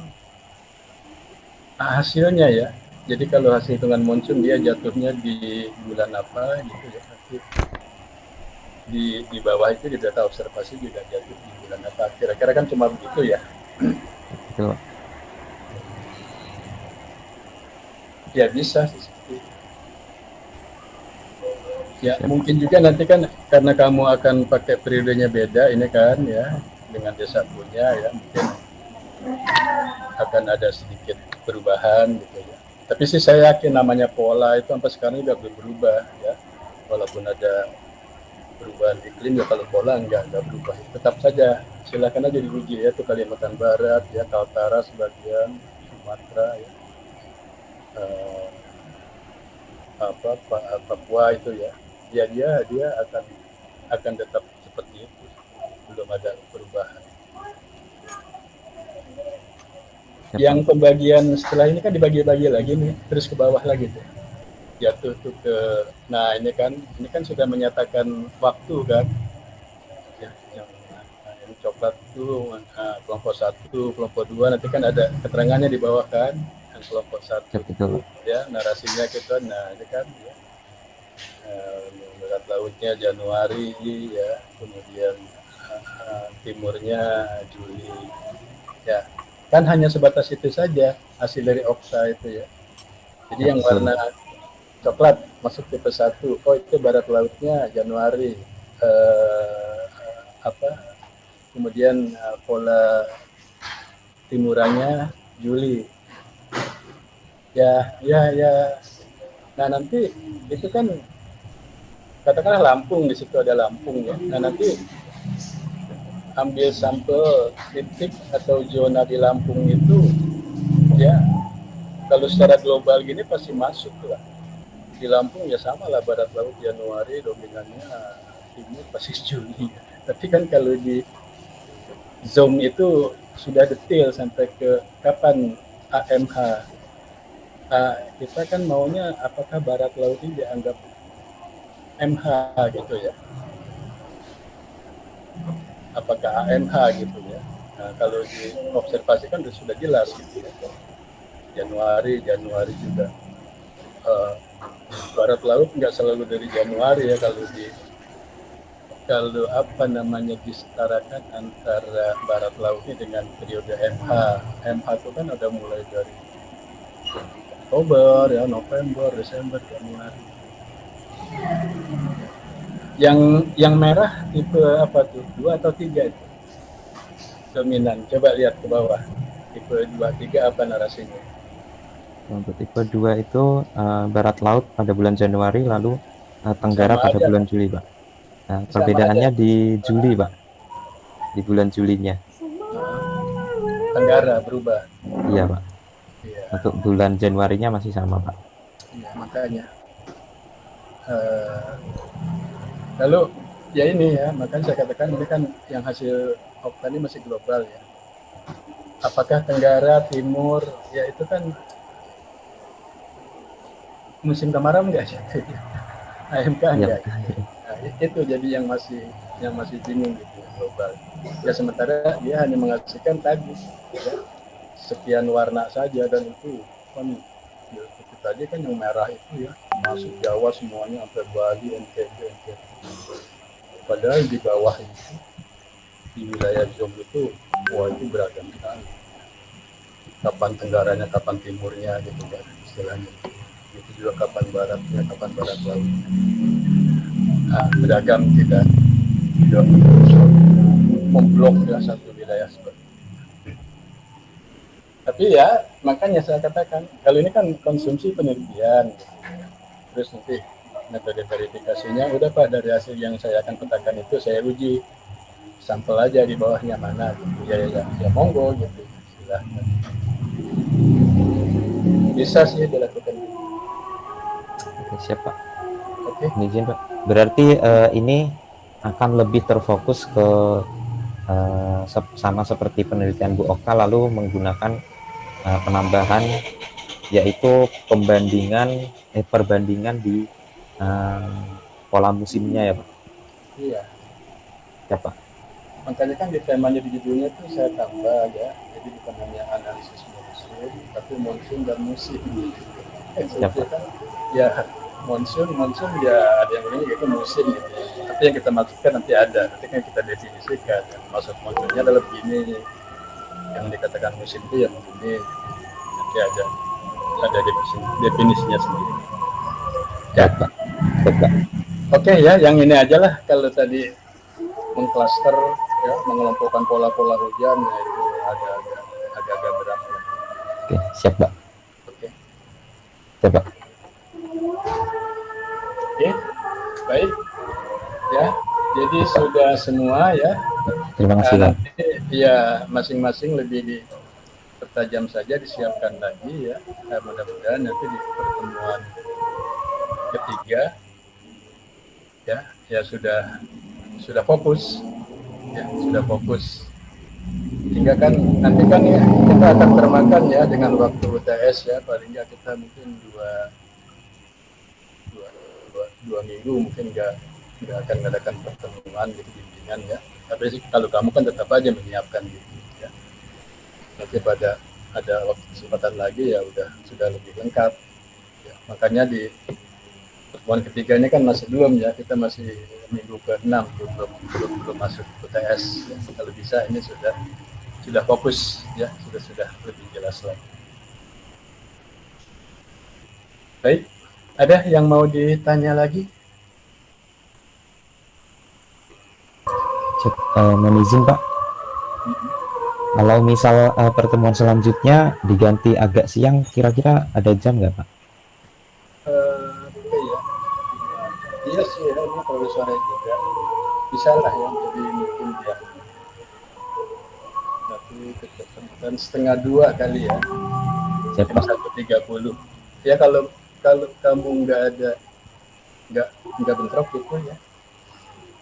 Speaker 1: hasilnya ya. Jadi kalau hasil hitungan monsun dia jatuhnya di bulan apa gitu ya. Nanti di bawah itu di data observasi juga jatuh di bulan apa. Kira-kira kan cuma begitu ya.
Speaker 8: Betul.
Speaker 1: Ya bisa sih. Ya, mungkin juga nanti kan karena kamu akan pakai periodenya beda ini kan ya, dengan desa punya ya, mungkin akan ada sedikit perubahan gitu ya. Tapi sih saya yakin namanya pola itu sampai sekarang juga belum berubah ya. Walaupun ada perubahan iklim ya, kalau pola enggak berubah. Tetap saja silakan aja diuji ya, itu Kalimantan Barat ya, Kaltara sebagian, Sumatera ya, Papua itu ya. Dia akan tetap seperti itu, belum ada perubahan. Yang pembagian setelah ini kan dibagi-bagi lagi nih, terus ke bawah lagi tuh, jatuh tuh ke, nah ini kan sudah menyatakan waktu kan ya, yang coklat tuh kelompok 1, kelompok 2, nanti kan ada keterangannya di bawah kan, yang kelompok 1
Speaker 8: Betul.
Speaker 1: ya, narasinya gitu. Nah ini kan ya, barat lautnya Januari ya, kemudian timurnya Juli ya, kan hanya sebatas itu saja hasil dari Oksa itu ya. Jadi yang warna coklat masuk tipe 1, oh itu barat lautnya Januari, kemudian pola timurannya Juli ya. Nah nanti itu kan katakanlah Lampung, di situ ada Lampung ya. Nah nanti ambil sampel titik atau zona di Lampung itu ya, kalau secara global gini pasti masuk lah. Di Lampung ya sama lah, barat laut Januari, dominannya timur pasti Juli. Tapi kan kalau di zoom itu sudah detail sampai ke kapan AMH. Kita kan maunya apakah barat laut ini dianggap MH gitu ya, apakah AMH gitu ya. Nah kalau diobservasikan sudah jelas gitu ya, Januari juga. Barat laut nggak selalu dari Januari ya, kalau disetarakan antara barat lautnya dengan periode MH. MH itu kan ada mulai dari Oktober ya, November, Desember, Januari. Yang merah tipe apa tuh? 2 atau 3 itu dominan. Coba lihat ke bawah. Tipe 2, 3 apa narasinya?
Speaker 8: Untuk tipe 2 itu barat laut pada bulan Januari, lalu tenggara pada bulan Juli, Pak. Nah, perbedaannya di Juli, Pak. Di bulan Julinya.
Speaker 1: Tenggara berubah.
Speaker 8: Iya, Pak.
Speaker 1: Iya.
Speaker 8: Untuk bulan Januarinya masih sama, Pak.
Speaker 1: Iya, makanya. Lalu ya ini ya, makanya saya katakan ini kan yang hasil Okta ini masih global ya. Apakah Tenggara, Timur, ya itu kan musim kemarau enggak sih? AMK enggak? Ya. Nah, itu jadi yang masih bingung gitu global. Ya sementara dia hanya mengasihkan tadi ya, sekian warna saja, dan itu kan ya, itu tadi kan yang merah itu ya masuk Jawa semuanya sampai Bali, NTB. Padahal di bawah itu di wilayah Zom itu wah itu beragam sekali. Kapan tenggaranya, kapan timurnya gitu kan istilahnya. Itu juga kapan baratnya, kapan barat lautnya. Beragam, tidak memblok ya satu wilayah seperti itu. Tapi ya makanya saya katakan kalau ini kan konsumsi penelitian gitu. Terus nanti metode verifikasinya udah Pak, dari hasil yang saya akan petakan itu saya uji sampel aja di bawahnya mana gitu ya monggo gitu, silahkan, bisa sih dilakukan.
Speaker 8: Oke, siap, Pak.
Speaker 1: Oke.
Speaker 8: Izin, Pak. Berarti ini akan lebih terfokus ke sama seperti penelitian Bu Oka, lalu menggunakan penambahan yaitu perbandingan di pola musimnya ya, Pak.
Speaker 1: Iya.
Speaker 8: Ya, Pak.
Speaker 1: Makanya kan di temanya di judulnya tuh saya tambah ya, jadi bukan hanya analisis monsun, tapi monsun dan musim.
Speaker 8: Ya, Pak.
Speaker 1: Kan, ya monsun ya ada yang ini gitu musim gitu. Tapi yang kita maksudkan nanti nanti kan kita definisikan. Maksud monsunnya adalah begini, yang dikatakan musim itu yang begini. Nanti ada definisinya sendiri.
Speaker 8: Ya, Pak. Ya, Pak.
Speaker 1: Oke ya, yang ini aja lah. Kalau tadi mengklaster ya, mengelompokkan pola-pola hujan, ya itu
Speaker 8: Oke, siap Pak.
Speaker 1: Oke.
Speaker 8: Siap Pak.
Speaker 1: Oke, baik. Ya, jadi sudah semua ya.
Speaker 8: Terima kasih Pak.
Speaker 1: Nanti ya masing-masing lebih dipertajam saja, disiapkan lagi ya. Mudah-mudahan nanti di pertemuan ketiga ya sudah fokus ya, sudah fokus. Sehingga kan nanti kan ya kita akan termakan ya dengan waktu UTS ya, paling nggak kita mungkin dua minggu mungkin nggak akan mengadakan pertemuan gitu bimbingan ya. Tapi sih kalau kamu kan tetap aja menyiapkan gitu ya. Nanti ada waktu kesempatan lagi ya sudah lebih lengkap. Ya, makanya di pertemuan ketiganya kan masih belum ya, kita masih minggu ke-6 belum masuk UTS. Ya. Kalau bisa ini sudah fokus ya, sudah lebih jelas lagi. Baik, ada yang mau ditanya lagi?
Speaker 8: Mohon izin Pak. Kalau misal pertemuan selanjutnya diganti agak siang, kira-kira ada jam nggak Pak?
Speaker 1: Iya sih ya, ini kalau sore juga bisa lah ya, jadi mungkin ya tapi kecepatan 1:30 kali ya.
Speaker 8: Siap Pak.
Speaker 1: 1:30 ya, kalau kamu nggak bentrok gitu ya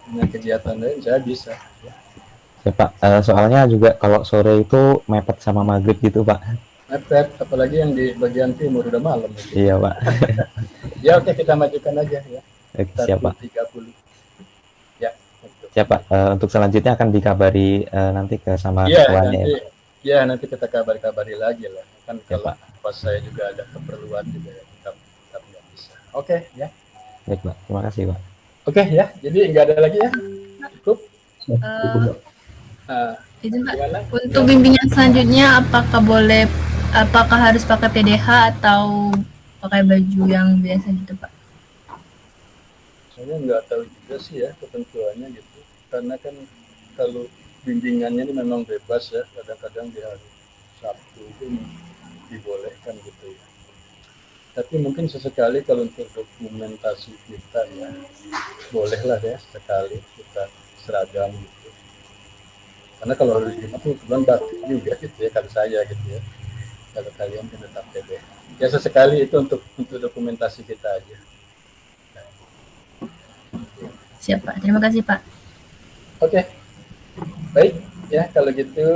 Speaker 1: dengan kegiatan lain saya bisa ya.
Speaker 8: Siap Pak. Soalnya juga kalau sore itu mepet sama maghrib gitu Pak.
Speaker 1: Mepet, apalagi yang di bagian timur udah malam gitu.
Speaker 8: Iya Pak.
Speaker 1: Ya oke, kita majukan aja ya.
Speaker 8: Oke, siap Pak.
Speaker 1: 1:30 ya.
Speaker 8: Siap Pak. Untuk selanjutnya akan dikabari nanti sama
Speaker 1: ya,
Speaker 8: ketuanya
Speaker 1: nanti,
Speaker 8: ya.
Speaker 1: nanti kita kabari lagi lah. Kan
Speaker 8: Ya,
Speaker 1: kalau
Speaker 8: Pak.
Speaker 1: pas saya juga ada keperluan juga ya, tetap nggak bisa. Oke ya.
Speaker 8: Baik Pak. Terima kasih Pak.
Speaker 1: Oke ya. Jadi nggak ada lagi ya. Cukup.
Speaker 4: Izin Pak,
Speaker 1: Gimana?
Speaker 4: untuk bimbingan selanjutnya apakah harus pakai PDH atau pakai baju yang biasa gitu Pak?
Speaker 1: Saya nggak tahu juga sih ya ketentuannya gitu. Karena kan kalau bimbingannya ini memang bebas ya. Kadang-kadang di hari Sabtu itu dibolehkan gitu ya. Tapi mungkin sesekali kalau untuk dokumentasi kita ya bolehlah ya sekali kita seragam gitu. Karena kalau hari Jumat itu kebetulan batik juga gitu ya, kalau saya gitu ya. Kalau kalian kan tetap PDH. Ya sesekali itu untuk dokumentasi kita aja.
Speaker 4: Siap Pak, terima kasih Pak.
Speaker 1: Oke, baik ya, kalau gitu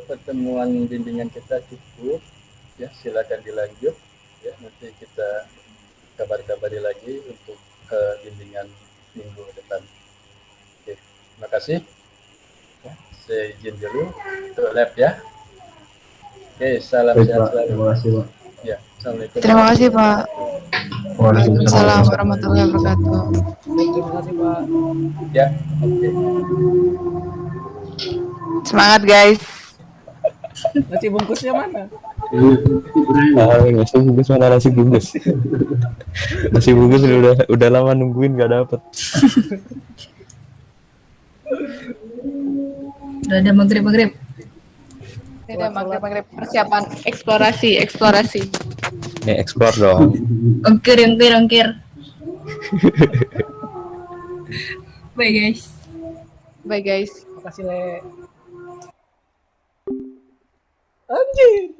Speaker 1: pertemuan bimbingan kita cukup ya, silakan dilanjut ya, nanti kita kabari lagi untuk bimbingan minggu depan. Oke, terima kasih ya, saya izin dulu ke lab ya. Oke, salam sehat selalu.
Speaker 3: Terima kasih Pak.
Speaker 1: Ya, assalamualaikum.
Speaker 2: Terima kasih Pak. Waalaikumsalam warahmatullahi wabarakatuh.
Speaker 5: Terima kasih Pak.
Speaker 1: Ya, oke.
Speaker 2: Semangat guys.
Speaker 5: Nasi bungkusnya mana?
Speaker 8: Nasi bungkus mana nasi bungkus? Nasi bungkus udah lama nungguin nggak dapet.
Speaker 4: Udah ada maghrib.
Speaker 2: Tidak maghrib persiapan eksplorasi.
Speaker 8: Ya explore dong.
Speaker 4: Ongkir. Bye guys.
Speaker 2: Bye guys.
Speaker 5: Makasih Le. Anjir.